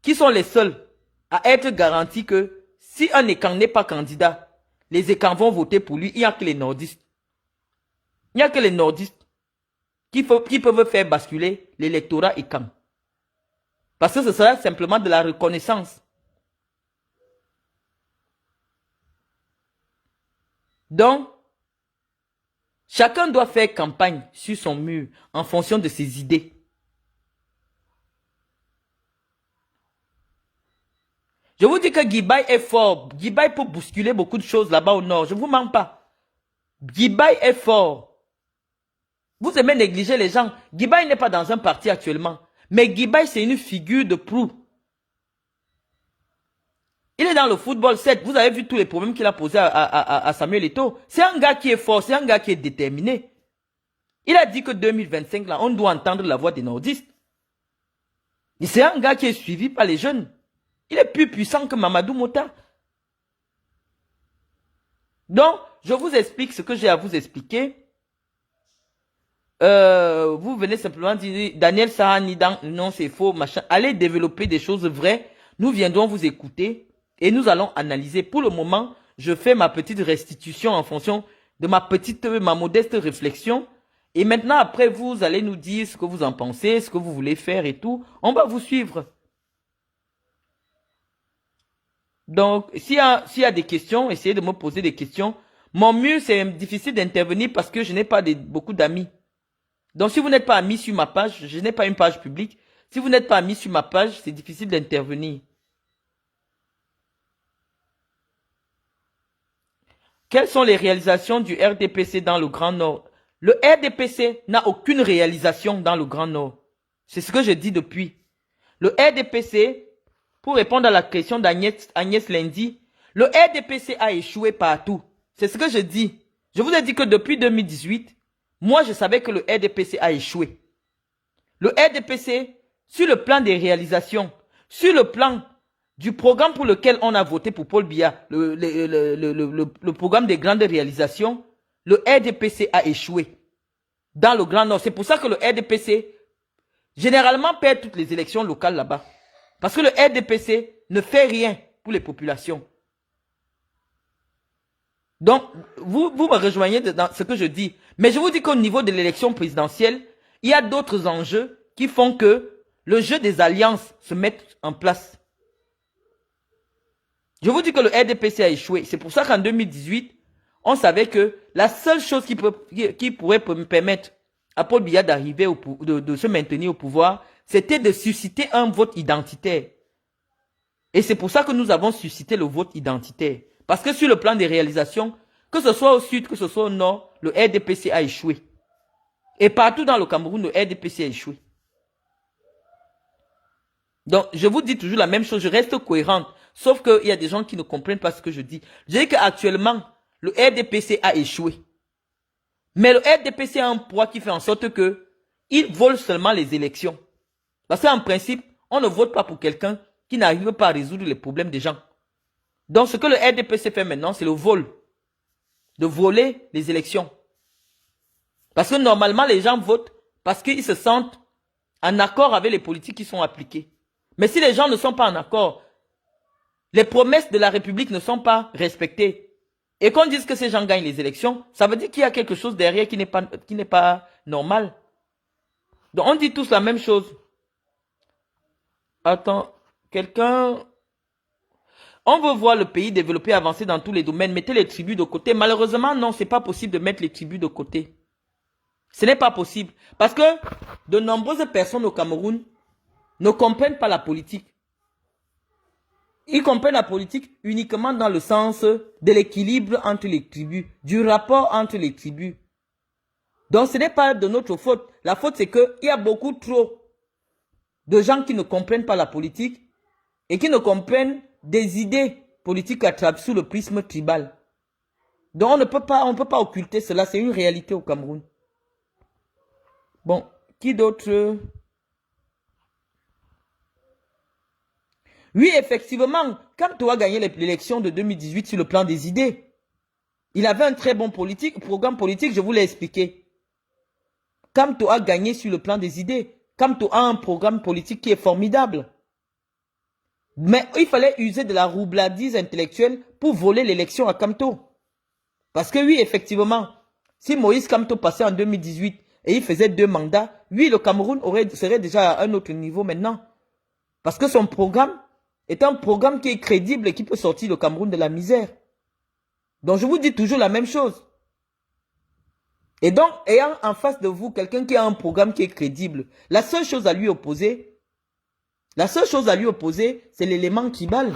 qui sont les seuls à être garantis que si un Ekan n'est pas candidat, les Ekans vont voter pour lui. Il n'y a que les nordistes. Il n'y a que les nordistes qui peuvent faire basculer l'électorat Ekan. Parce que ce sera simplement de la reconnaissance. Donc, chacun doit faire campagne sur son mur en fonction de ses idées. Je vous dis que Guibaï est fort. Guibaï peut bousculer beaucoup de choses là-bas au nord. Je ne vous mens pas. Guibaï est fort. Vous aimez négliger les gens. Guibaï n'est pas dans un parti actuellement. Mais Guibaï, c'est une figure de proue. Il est dans le football 7. Vous avez vu tous les problèmes qu'il a posés à Samuel Eto'o. C'est un gars qui est fort. C'est un gars qui est déterminé. Il a dit que 2025, là, on doit entendre la voix des nordistes. Et c'est un gars qui est suivi par les jeunes. Il est plus puissant que Mamadou Mota. Donc, je vous explique ce que j'ai à vous expliquer. Vous venez simplement dire, Daniel Sahani, non, c'est faux, machin. Allez développer des choses vraies. Nous viendrons vous écouter et nous allons analyser. Pour le moment, je fais ma petite restitution en fonction de ma modeste réflexion. Et maintenant, après, vous allez nous dire ce que vous en pensez, ce que vous voulez faire et tout. On va vous suivre. Donc, s'il y a des questions, essayez de me poser des questions. Mon mieux, c'est difficile d'intervenir parce que je n'ai pas beaucoup d'amis. Donc, si vous n'êtes pas ami sur ma page, je n'ai pas une page publique. Si vous n'êtes pas ami sur ma page, c'est difficile d'intervenir. Quelles sont les réalisations du RDPC dans le Grand Nord? Le RDPC n'a aucune réalisation dans le Grand Nord. C'est ce que je dis depuis. Le RDPC, pour répondre à la question d'Agnès Lendi, le RDPC a échoué partout. C'est ce que je dis. Je vous ai dit que depuis 2018, moi je savais que le RDPC a échoué. Le RDPC, sur le plan des réalisations, sur le plan du programme pour lequel on a voté pour Paul Biya, le programme des grandes réalisations, le RDPC a échoué dans le Grand Nord. C'est pour ça que le RDPC, généralement, perd toutes les élections locales là-bas. Parce que le RDPC ne fait rien pour les populations. Donc, vous me rejoignez dans ce que je dis. Mais je vous dis qu'au niveau de l'élection présidentielle, il y a d'autres enjeux qui font que le jeu des alliances se mette en place. Je vous dis que le RDPC a échoué. C'est pour ça qu'en 2018, on savait que la seule chose qui pourrait permettre à Paul Biya d'arriver, de se maintenir au pouvoir, c'était de susciter un vote identitaire. Et c'est pour ça que nous avons suscité le vote identitaire. Parce que sur le plan des réalisations, que ce soit au sud, que ce soit au nord, le RDPC a échoué. Et partout dans le Cameroun, le RDPC a échoué. Donc, je vous dis toujours la même chose, je reste cohérente. Sauf qu'il y a des gens qui ne comprennent pas ce que je dis. Je dis qu'actuellement, le RDPC a échoué. Mais le RDPC a un poids qui fait en sorte que il vole seulement les élections. Parce qu'en principe, on ne vote pas pour quelqu'un qui n'arrive pas à résoudre les problèmes des gens. Donc, ce que le RDPC fait maintenant, c'est le vol. De voler les élections. Parce que normalement, les gens votent parce qu'ils se sentent en accord avec les politiques qui sont appliquées. Mais si les gens ne sont pas en accord, les promesses de la République ne sont pas respectées, et qu'on dise que ces gens gagnent les élections, ça veut dire qu'il y a quelque chose derrière qui n'est pas normal. Donc on dit tous la même chose. Attends, quelqu'un... On veut voir le pays développer, avancer dans tous les domaines. Mettez les tribus de côté. Malheureusement, non, c'est pas possible de mettre les tribus de côté. Ce n'est pas possible. Parce que de nombreuses personnes au Cameroun ne comprennent pas la politique. Ils comprennent la politique uniquement dans le sens de l'équilibre entre les tribus, du rapport entre les tribus. Donc ce n'est pas de notre faute. La faute c'est qu'il y a beaucoup trop de gens qui ne comprennent pas la politique et qui ne comprennent des idées politiques à travers sous le prisme tribal. Donc on ne peut pas occulter cela, c'est une réalité au Cameroun. Bon, qui d'autre? Oui, effectivement, Kamto a gagné l'élection de 2018 sur le plan des idées. Il avait un très bon programme politique, je vous l'ai expliqué. Kamto a gagné sur le plan des idées. Kamto a un programme politique qui est formidable. Mais il fallait user de la roublardise intellectuelle pour voler l'élection à Kamto. Parce que oui, effectivement, si Moïse Kamto passait en 2018 et il faisait 2 mandats, oui, le Cameroun serait déjà à un autre niveau maintenant. Parce que son programme est un programme qui est crédible et qui peut sortir le Cameroun de la misère. Donc je vous dis toujours la même chose. Et donc, ayant en face de vous quelqu'un qui a un programme qui est crédible, la seule chose à lui opposer, c'est l'élément tribal.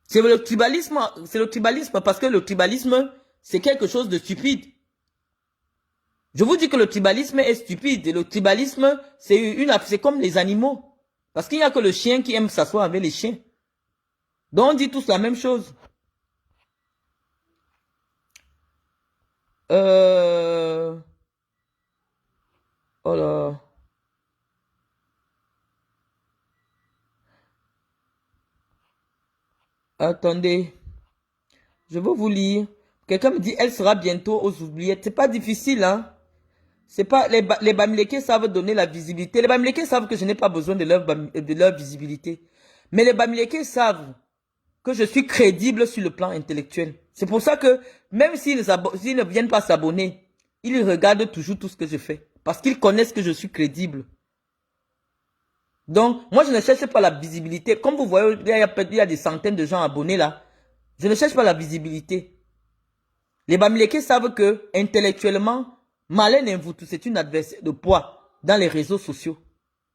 C'est le tribalisme parce que le tribalisme, c'est quelque chose de stupide. Je vous dis que le tribalisme est stupide. Et le tribalisme, c'est comme les animaux. Parce qu'il n'y a que le chien qui aime s'asseoir avec les chiens. Donc on dit tous la même chose. Oh là. Attendez. Je vais vous lire. Quelqu'un me dit, elle sera bientôt aux oubliettes. C'est pas difficile, hein. C'est pas, les Bamileke savent donner la visibilité. Les Bamileke savent que je n'ai pas besoin de leur visibilité. Mais les Bamileke savent que je suis crédible sur le plan intellectuel. C'est pour ça que, même s'ils ne viennent pas s'abonner, ils regardent toujours tout ce que je fais. Parce qu'ils connaissent que je suis crédible. Donc, moi, je ne cherche pas la visibilité. Comme vous voyez, il y a des centaines de gens abonnés là. Je ne cherche pas la visibilité. Les Bamileke savent que, intellectuellement, Marlène Mvutu, c'est une adversaire de poids dans les réseaux sociaux.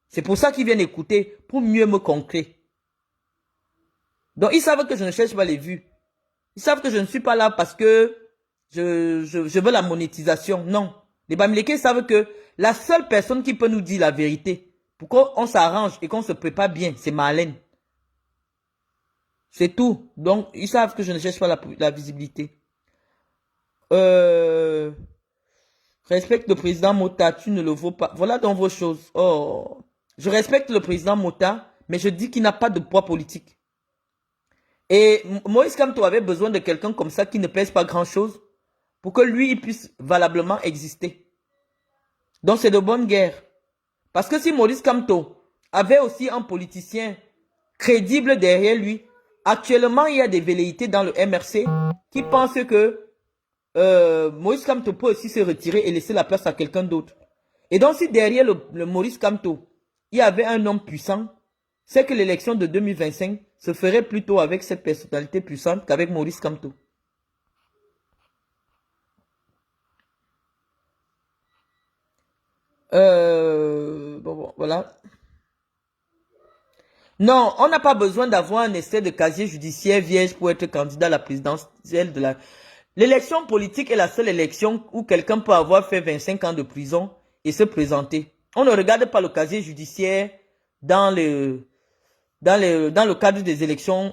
C'est pour ça qu'ils viennent écouter, pour mieux me concrétiser. Donc, ils savent que je ne cherche pas les vues. Ils savent que je ne suis pas là parce que je veux la monétisation. Non. Les Bamileke savent que la seule personne qui peut nous dire la vérité, pour qu'on s'arrange et qu'on se prépare bien, c'est Marlène. C'est tout. Donc, ils savent que je ne cherche pas la visibilité. Respecte le président Mota, tu ne le vaux pas. Voilà donc vos choses. Oh. Je respecte le président Mota, mais je dis qu'il n'a pas de poids politique. Et Moïse Kamto avait besoin de quelqu'un comme ça qui ne pèse pas grand-chose pour que lui, il puisse valablement exister. Donc c'est de bonne guerre. Parce que si Maurice Kamto avait aussi un politicien crédible derrière lui, actuellement il y a des velléités dans le MRC qui pensent que Maurice Kamto peut aussi se retirer et laisser la place à quelqu'un d'autre. Et donc si derrière le Maurice Kamto, il y avait un homme puissant, c'est que l'élection de 2025 se ferait plutôt avec cette personnalité puissante qu'avec Maurice Kamto. Bon, voilà. Non, on n'a pas besoin d'avoir un essai de casier judiciaire vierge pour être candidat à la présidentielle de la... L'élection politique est la seule élection où quelqu'un peut avoir fait 25 ans de prison et se présenter. On ne regarde pas le casier judiciaire dans le cadre des élections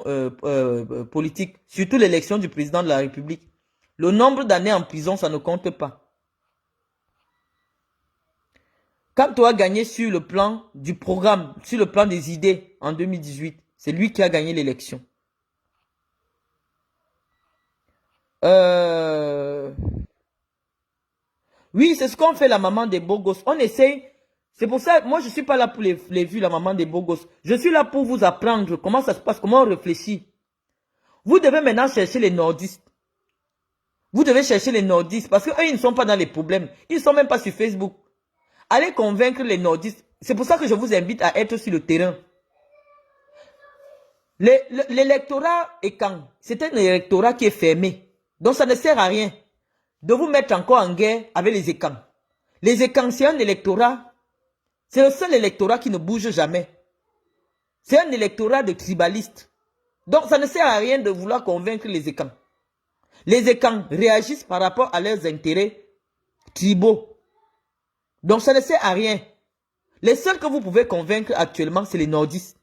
politiques, surtout l'élection du président de la République. Le nombre d'années en prison, ça ne compte pas. Quand tu as gagné sur le plan du programme, sur le plan des idées en 2018, c'est lui qui a gagné l'élection. Oui, c'est ce qu'on fait la maman des beaux gosses. On essaye. C'est pour ça, moi je ne suis pas là pour les vues, la maman des beaux gosses. Je suis là pour vous apprendre comment ça se passe, comment on réfléchit. Vous devez maintenant chercher les nordistes. Vous devez chercher les nordistes parce qu'eux, ils ne sont pas dans les problèmes. Ils ne sont même pas sur Facebook. Allez convaincre les nordistes. C'est pour ça que je vous invite à être sur le terrain. L'électorat ECAN, c'est un électorat qui est fermé. Donc ça ne sert à rien de vous mettre encore en guerre avec les ECAN. Les ECAN, c'est un électorat, c'est le seul électorat qui ne bouge jamais. C'est un électorat de tribalistes. Donc ça ne sert à rien de vouloir convaincre les ECAN. Les ECAN réagissent par rapport à leurs intérêts tribaux. Donc ça ne sert à rien. Les seuls que vous pouvez convaincre actuellement, c'est les nordistes.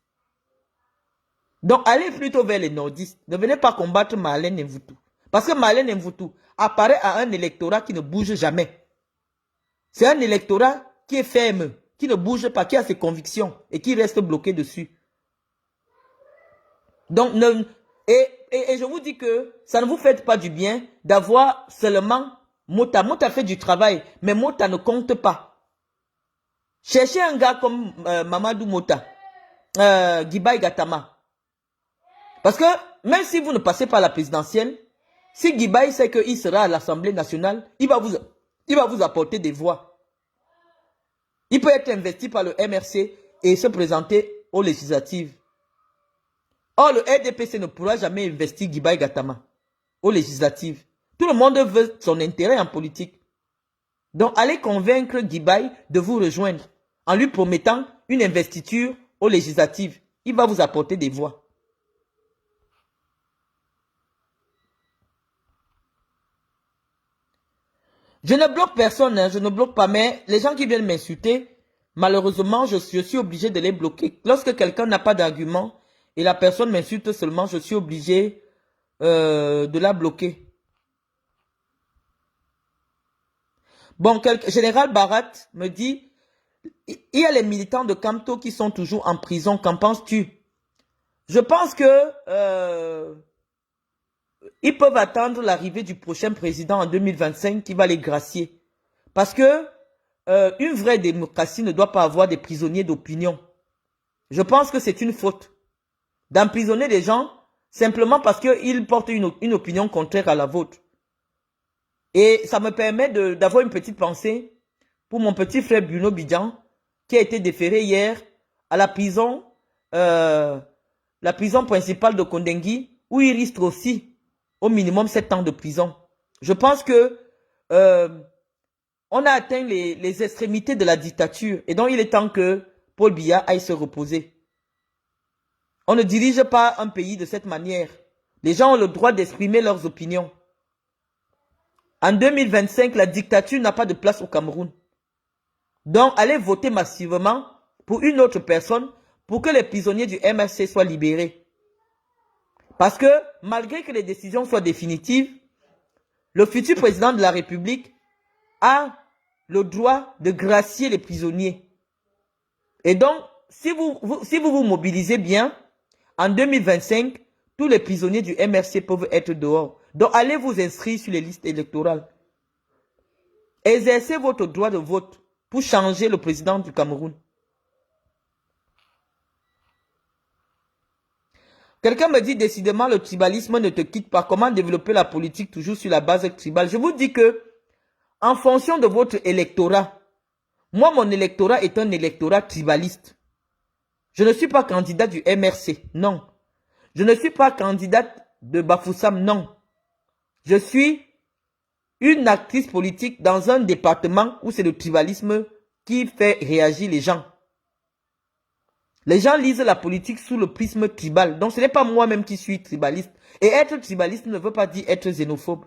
Donc allez plutôt vers les nordistes. Ne venez pas combattre Marlène Mvutu. Parce que Marlène Mvutu apparaît à un électorat qui ne bouge jamais. C'est un électorat qui est ferme, qui ne bouge pas, qui a ses convictions et qui reste bloqué dessus. Donc, et je vous dis que ça ne vous fait pas du bien d'avoir seulement Mota. Mota fait du travail, mais Mota ne compte pas. Cherchez un gars comme Mamadou Mota, Gibai Gatama. Parce que même si vous ne passez pas la présidentielle, si Gibai sait qu'il sera à l'Assemblée nationale, il va vous apporter des voix. Il peut être investi par le MRC et se présenter aux législatives. Or, le RDPC ne pourra jamais investir Gibai Gatama aux législatives. Tout le monde veut son intérêt en politique. Donc, allez convaincre Gibai de vous rejoindre en lui promettant une investiture aux législatives. Il va vous apporter des voix. Je ne bloque personne, hein, je ne bloque pas, mais les gens qui viennent m'insulter, malheureusement, je suis obligé de les bloquer. Lorsque quelqu'un n'a pas d'argument et la personne m'insulte seulement, je suis obligé de la bloquer. Bon, Général Barat me dit, il y a les militants de Kamto qui sont toujours en prison, qu'en penses-tu? Je pense que ils peuvent attendre l'arrivée du prochain président en 2025 qui va les gracier. Parce que une vraie démocratie ne doit pas avoir des prisonniers d'opinion. Je pense que c'est une faute d'emprisonner des gens simplement parce qu'ils portent une opinion contraire à la vôtre. Et ça me permet d'avoir une petite pensée pour mon petit frère Bruno Bidjan, qui a été déféré hier à la prison principale de Kondengui, où il risque aussi au minimum 7 ans de prison. Je pense que on a atteint les extrémités de la dictature, et donc il est temps que Paul Biya aille se reposer. On ne dirige pas un pays de cette manière. Les gens ont le droit d'exprimer leurs opinions. En 2025, la dictature n'a pas de place au Cameroun. Donc, allez voter massivement pour une autre personne pour que les prisonniers du MRC soient libérés. Parce que, malgré que les décisions soient définitives, le futur président de la République a le droit de gracier les prisonniers. Et donc, si vous mobilisez bien, en 2025, tous les prisonniers du MRC peuvent être dehors. Donc, allez vous inscrire sur les listes électorales. Exercez votre droit de vote pour changer le président du Cameroun. Quelqu'un me dit décidément le tribalisme ne te quitte pas. Comment développer la politique toujours sur la base tribale? Je vous dis que, en fonction de votre électorat, moi mon électorat est un électorat tribaliste. Je ne suis pas candidat du MRC, non. Je ne suis pas candidate de Bafoussam, non. Je suis une actrice politique dans un département où c'est le tribalisme qui fait réagir les gens. Les gens lisent la politique sous le prisme tribal. Donc ce n'est pas moi-même qui suis tribaliste. Et être tribaliste ne veut pas dire être xénophobe.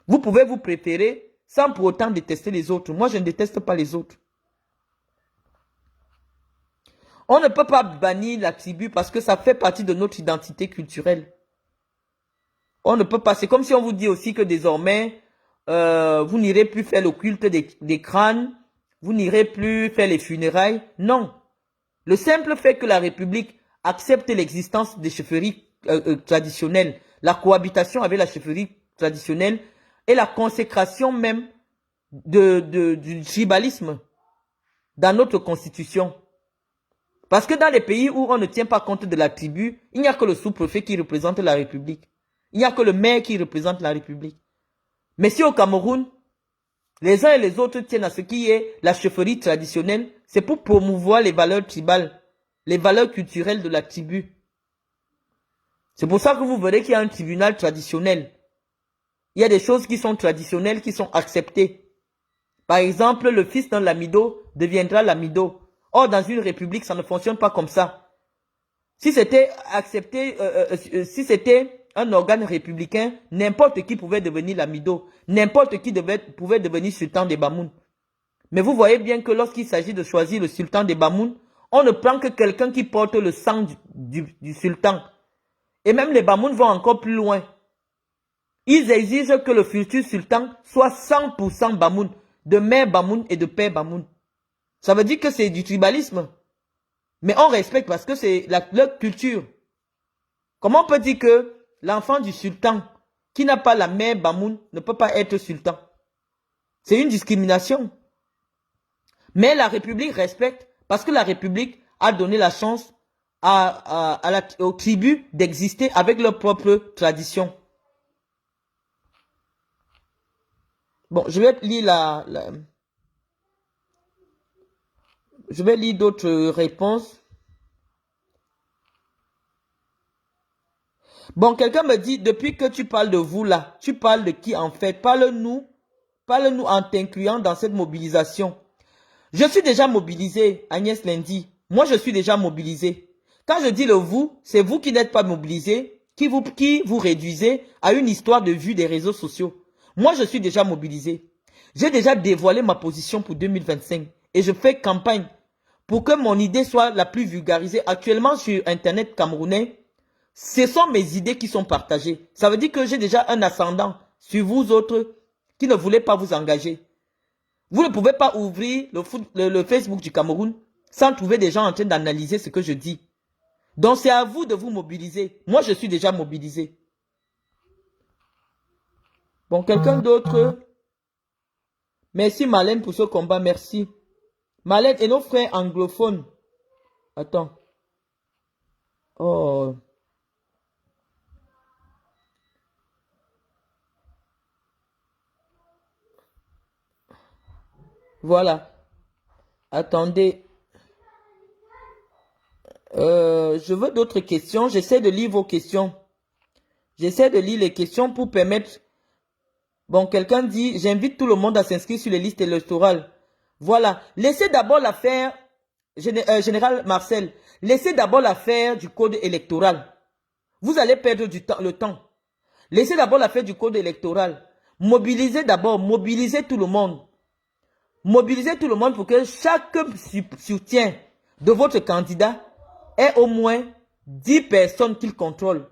Vous pouvez vous préférer sans pour autant détester les autres. Moi, je ne déteste pas les autres. On ne peut pas bannir la tribu parce que ça fait partie de notre identité culturelle. On ne peut pas. C'est comme si on vous dit aussi que désormais, vous n'irez plus faire le culte des crânes, vous n'irez plus faire les funérailles. Non. Le simple fait que la République accepte l'existence des chefferies traditionnelles, la cohabitation avec la chefferie traditionnelle et la consécration même du tribalisme dans notre constitution. Parce que dans les pays où on ne tient pas compte de la tribu, il n'y a que le sous-préfet qui représente la République. Il n'y a que le maire qui représente la République. Mais si au Cameroun, les uns et les autres tiennent à ce qui est la chefferie traditionnelle, c'est pour promouvoir les valeurs tribales, les valeurs culturelles de la tribu. C'est pour ça que vous verrez qu'il y a un tribunal traditionnel. Il y a des choses qui sont traditionnelles, qui sont acceptées. Par exemple, le fils d'un lamido deviendra lamido. Or, dans une république, ça ne fonctionne pas comme ça. Si c'était accepté, si c'était un organe républicain, n'importe qui pouvait devenir lamido. N'importe qui pouvait devenir sultan des Bamoun. Mais vous voyez bien que lorsqu'il s'agit de choisir le sultan des Bamoun, on ne prend que quelqu'un qui porte le sang du sultan. Et même les Bamoun vont encore plus loin. Ils exigent que le futur sultan soit 100% Bamoun, de mère Bamoun et de père Bamoun. Ça veut dire que c'est du tribalisme. Mais on respecte parce que c'est leur culture. Comment on peut dire que l'enfant du sultan, qui n'a pas la mère Bamoun, ne peut pas être sultan? C'est une discrimination. Mais la République respecte parce que la République a donné la chance aux tribus d'exister avec leur propre tradition. Bon, je vais lire je vais lire d'autres réponses. Bon, quelqu'un me dit, depuis que tu parles de vous là, tu parles de qui en fait? Parle-nous en t'incluant dans cette mobilisation. Je suis déjà mobilisé, Agnès Lendi. Moi, je suis déjà mobilisé. Quand je dis le vous, c'est vous qui n'êtes pas mobilisé, qui vous réduisez à une histoire de vue des réseaux sociaux. Moi, je suis déjà mobilisé. J'ai déjà dévoilé ma position pour 2025 et je fais campagne pour que mon idée soit la plus vulgarisée. Actuellement, sur Internet camerounais, ce sont mes idées qui sont partagées. Ça veut dire que j'ai déjà un ascendant sur vous autres qui ne voulez pas vous engager. Vous ne pouvez pas ouvrir le Facebook du Cameroun sans trouver des gens en train d'analyser ce que je dis. Donc, c'est à vous de vous mobiliser. Moi, je suis déjà mobilisé. Bon, quelqu'un d'autre? Merci, Marlène, pour ce combat. Merci. Marlène et nos frères anglophones. Attends. Oh. Voilà. Attendez. Je veux d'autres questions. J'essaie de lire vos questions. J'essaie de lire les questions pour permettre... Bon, quelqu'un dit, j'invite tout le monde à s'inscrire sur les listes électorales. Voilà. Laissez d'abord l'affaire, Général Marcel, laissez d'abord l'affaire du code électoral. Vous allez perdre le temps. Laissez d'abord l'affaire du code électoral. Mobilisez d'abord, mobilisez tout le monde. Mobilisez tout le monde pour que chaque soutien de votre candidat ait au moins 10 personnes qu'il contrôle.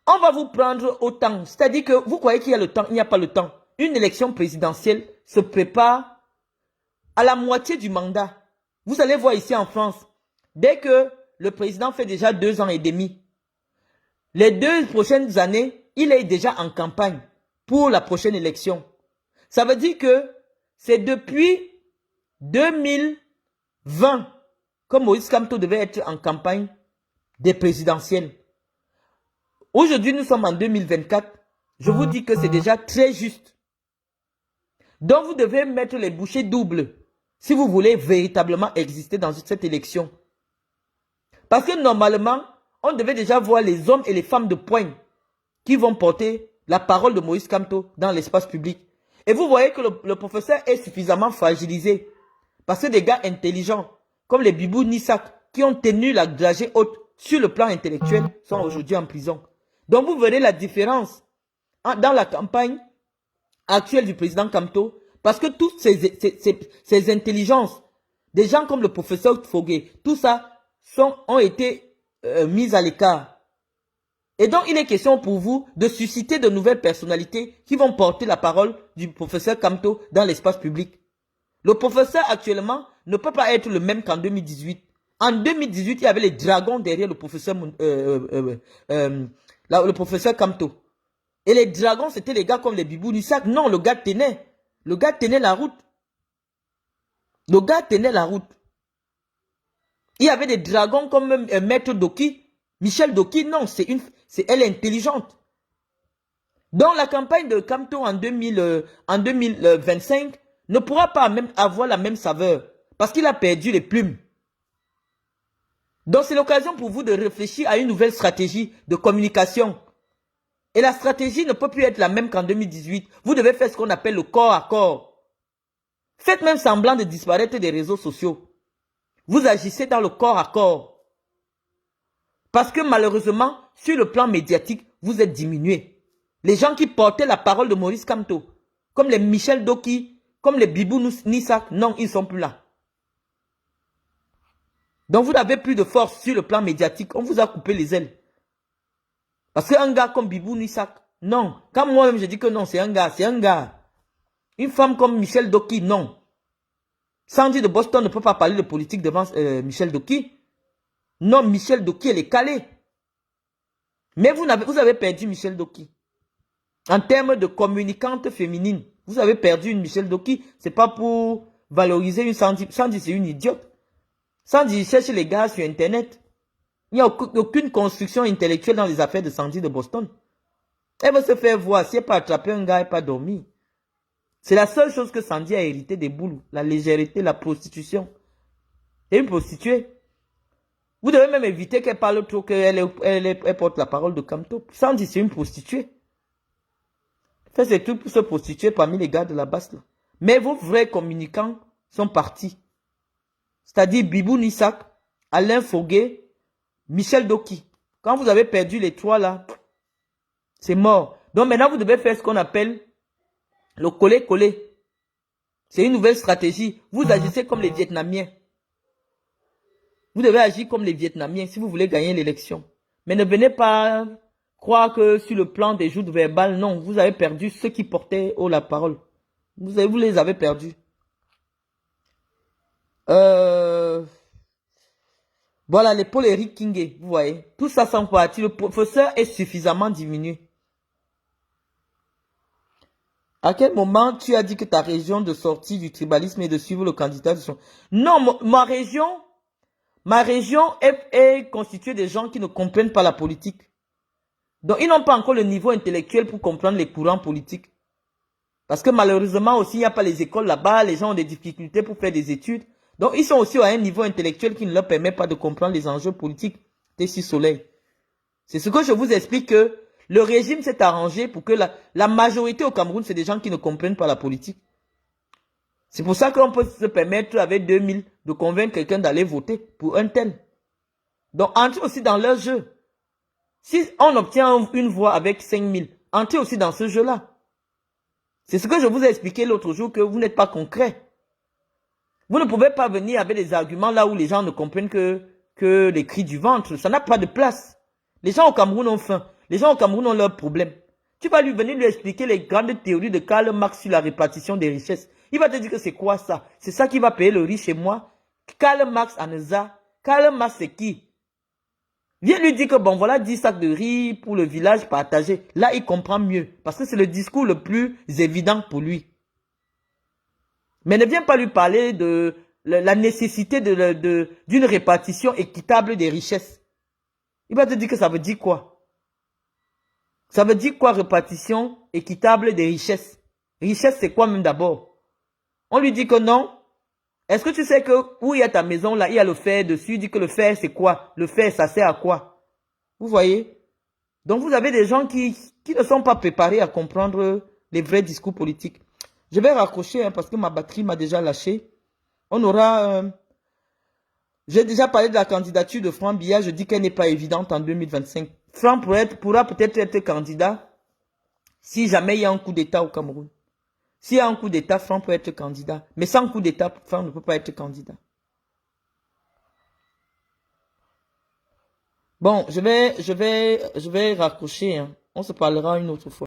On va vous prendre autant. C'est-à-dire que vous croyez qu'il y a le temps, il n'y a pas le temps. Une élection présidentielle se prépare à la moitié du mandat. Vous allez voir ici en France, dès que le président fait déjà 2 ans et demi, les 2 prochaines années, il est déjà en campagne pour la prochaine élection. Ça veut dire que c'est depuis 2020 que Moïse Kamto devait être en campagne des présidentielles. Aujourd'hui, nous sommes en 2024. Je vous dis que c'est déjà très juste. Donc, vous devez mettre les bouchées doubles si vous voulez véritablement exister dans cette élection. Parce que normalement, on devait déjà voir les hommes et les femmes de poigne qui vont porter la parole de Moïse Kamto dans l'espace public. Et vous voyez que le professeur est suffisamment fragilisé. Parce que des gars intelligents, comme les Bibou Nissak, qui ont tenu la dragée haute sur le plan intellectuel, sont aujourd'hui en prison. Donc vous verrez la différence dans la campagne actuelle du président Kamto, parce que toutes ces intelligences, des gens comme le professeur Fogué, tout ça ont été mis à l'écart. Et donc il est question pour vous de susciter de nouvelles personnalités qui vont porter la parole du professeur Kamto dans l'espace public. Le professeur actuellement ne peut pas être le même qu'en 2018. En 2018, il y avait les dragons derrière le professeur Kamto. Et les dragons, c'était les gars comme les Bibou Nissak. Non, le gars tenait. Le gars tenait la route. Le gars tenait la route. Il y avait des dragons comme Maître Doki. Michel Doki, non, elle est intelligente. Donc la campagne de Kamto en 2025 ne pourra pas même avoir la même saveur. Parce qu'il a perdu les plumes. Donc c'est l'occasion pour vous de réfléchir à une nouvelle stratégie de communication. Et la stratégie ne peut plus être la même qu'en 2018. Vous devez faire ce qu'on appelle le corps à corps. Faites même semblant de disparaître des réseaux sociaux. Vous agissez dans le corps à corps. Parce que malheureusement, sur le plan médiatique, vous êtes diminué. Les gens qui portaient la parole de Maurice Kamto, comme les Michel Doki, comme les Bibou Nissak, non, ils ne sont plus là. Donc vous n'avez plus de force sur le plan médiatique. On vous a coupé les ailes. Parce qu'un gars comme Bibou Nissak, non. Quand moi-même je dis que non, c'est un gars, c'est un gars. Une femme comme Michel Doki, non. Sandy de Boston ne peut pas parler de politique devant Michel Doki. Non, Michel Doki, elle est calée. Mais vous avez perdu Michel Doki. En termes de communicante féminine, vous avez perdu une Michel Doki. Ce n'est pas pour valoriser une Sandy. Sandy, c'est une idiote. Sandy cherche les gars sur Internet. Il n'y a aucune construction intellectuelle dans les affaires de Sandy de Boston. Elle va se faire voir. Si elle n'a pas attrapé un gars, elle n'a pas dormi. C'est la seule chose que Sandy a hérité des boules. La légèreté, la prostitution. C'est une prostituée. Vous devez même éviter qu'elle parle trop, qu'elle porte la parole de Kamto. Sandy, c'est une prostituée. Fait ses trucs pour se prostituer parmi les gars de la basse là. Mais vos vrais communicants sont partis. C'est-à-dire Bibou Nissak, Alain Fogué, Michel Doki. Quand vous avez perdu les 3 là, c'est mort. Donc maintenant vous devez faire ce qu'on appelle le coller-coller. C'est une nouvelle stratégie. Vous agissez comme les Vietnamiens. Vous devez agir comme les Vietnamiens si vous voulez gagner l'élection. Mais ne venez pas croire que sur le plan des joutes verbales, non, vous avez perdu ceux qui portaient haut la parole. Vous les avez perdus. Voilà, l'épaule Eric Kingé, vous voyez. Tout ça sans partie. Le professeur est suffisamment diminué. À quel moment tu as dit que ta région de sortie du tribalisme est de suivre le candidat de son... Non, ma région est constituée de gens qui ne comprennent pas la politique. Donc, ils n'ont pas encore le niveau intellectuel pour comprendre les courants politiques. Parce que malheureusement aussi, il n'y a pas les écoles là-bas, les gens ont des difficultés pour faire des études. Donc, ils sont aussi à un niveau intellectuel qui ne leur permet pas de comprendre les enjeux politiques des six soleils. C'est ce que je vous explique que le régime s'est arrangé pour que la majorité au Cameroun, c'est des gens qui ne comprennent pas la politique. C'est pour ça qu'on peut se permettre avec 2000 de convaincre quelqu'un d'aller voter pour un tel. Donc, entrez aussi dans leur jeu. Si on obtient une voix avec 5000, entrez aussi dans ce jeu-là. C'est ce que je vous ai expliqué l'autre jour, que vous n'êtes pas concret. Vous ne pouvez pas venir avec des arguments là où les gens ne comprennent que les cris du ventre. Ça n'a pas de place. Les gens au Cameroun ont faim. Les gens au Cameroun ont leurs problèmes. Tu vas venir lui expliquer les grandes théories de Karl Marx sur la répartition des richesses. Il va te dire que c'est quoi ça? C'est ça qui va payer le riche chez moi? Karl Marx Aneza. Karl Marx c'est qui? Viens lui dire que bon voilà 10 sacs de riz pour le village partagé. Là il comprend mieux. Parce que c'est le discours le plus évident pour lui. Mais ne viens pas lui parler de la nécessité d'une répartition équitable des richesses. Il va te dire que ça veut dire quoi? Ça veut dire quoi répartition équitable des richesses? Richesse c'est quoi même d'abord? On lui dit que non. Est-ce que tu sais que où il y a ta maison là, il y a le fer dessus, il dit que le fer c'est quoi? Le fer ça sert à quoi? Vous voyez? Donc vous avez des gens qui ne sont pas préparés à comprendre les vrais discours politiques. Je vais raccrocher hein, parce que ma batterie m'a déjà lâché. On aura... j'ai déjà parlé de la candidature de Franck Biya. Je dis qu'elle n'est pas évidente en 2025. Franck pourra peut-être être candidat si jamais il y a un coup d'État au Cameroun. S'il y a un coup d'État, Franck peut être candidat. Mais sans coup d'État, Franck ne peut pas être candidat. Bon, je vais raccrocher. Hein. On se parlera une autre fois.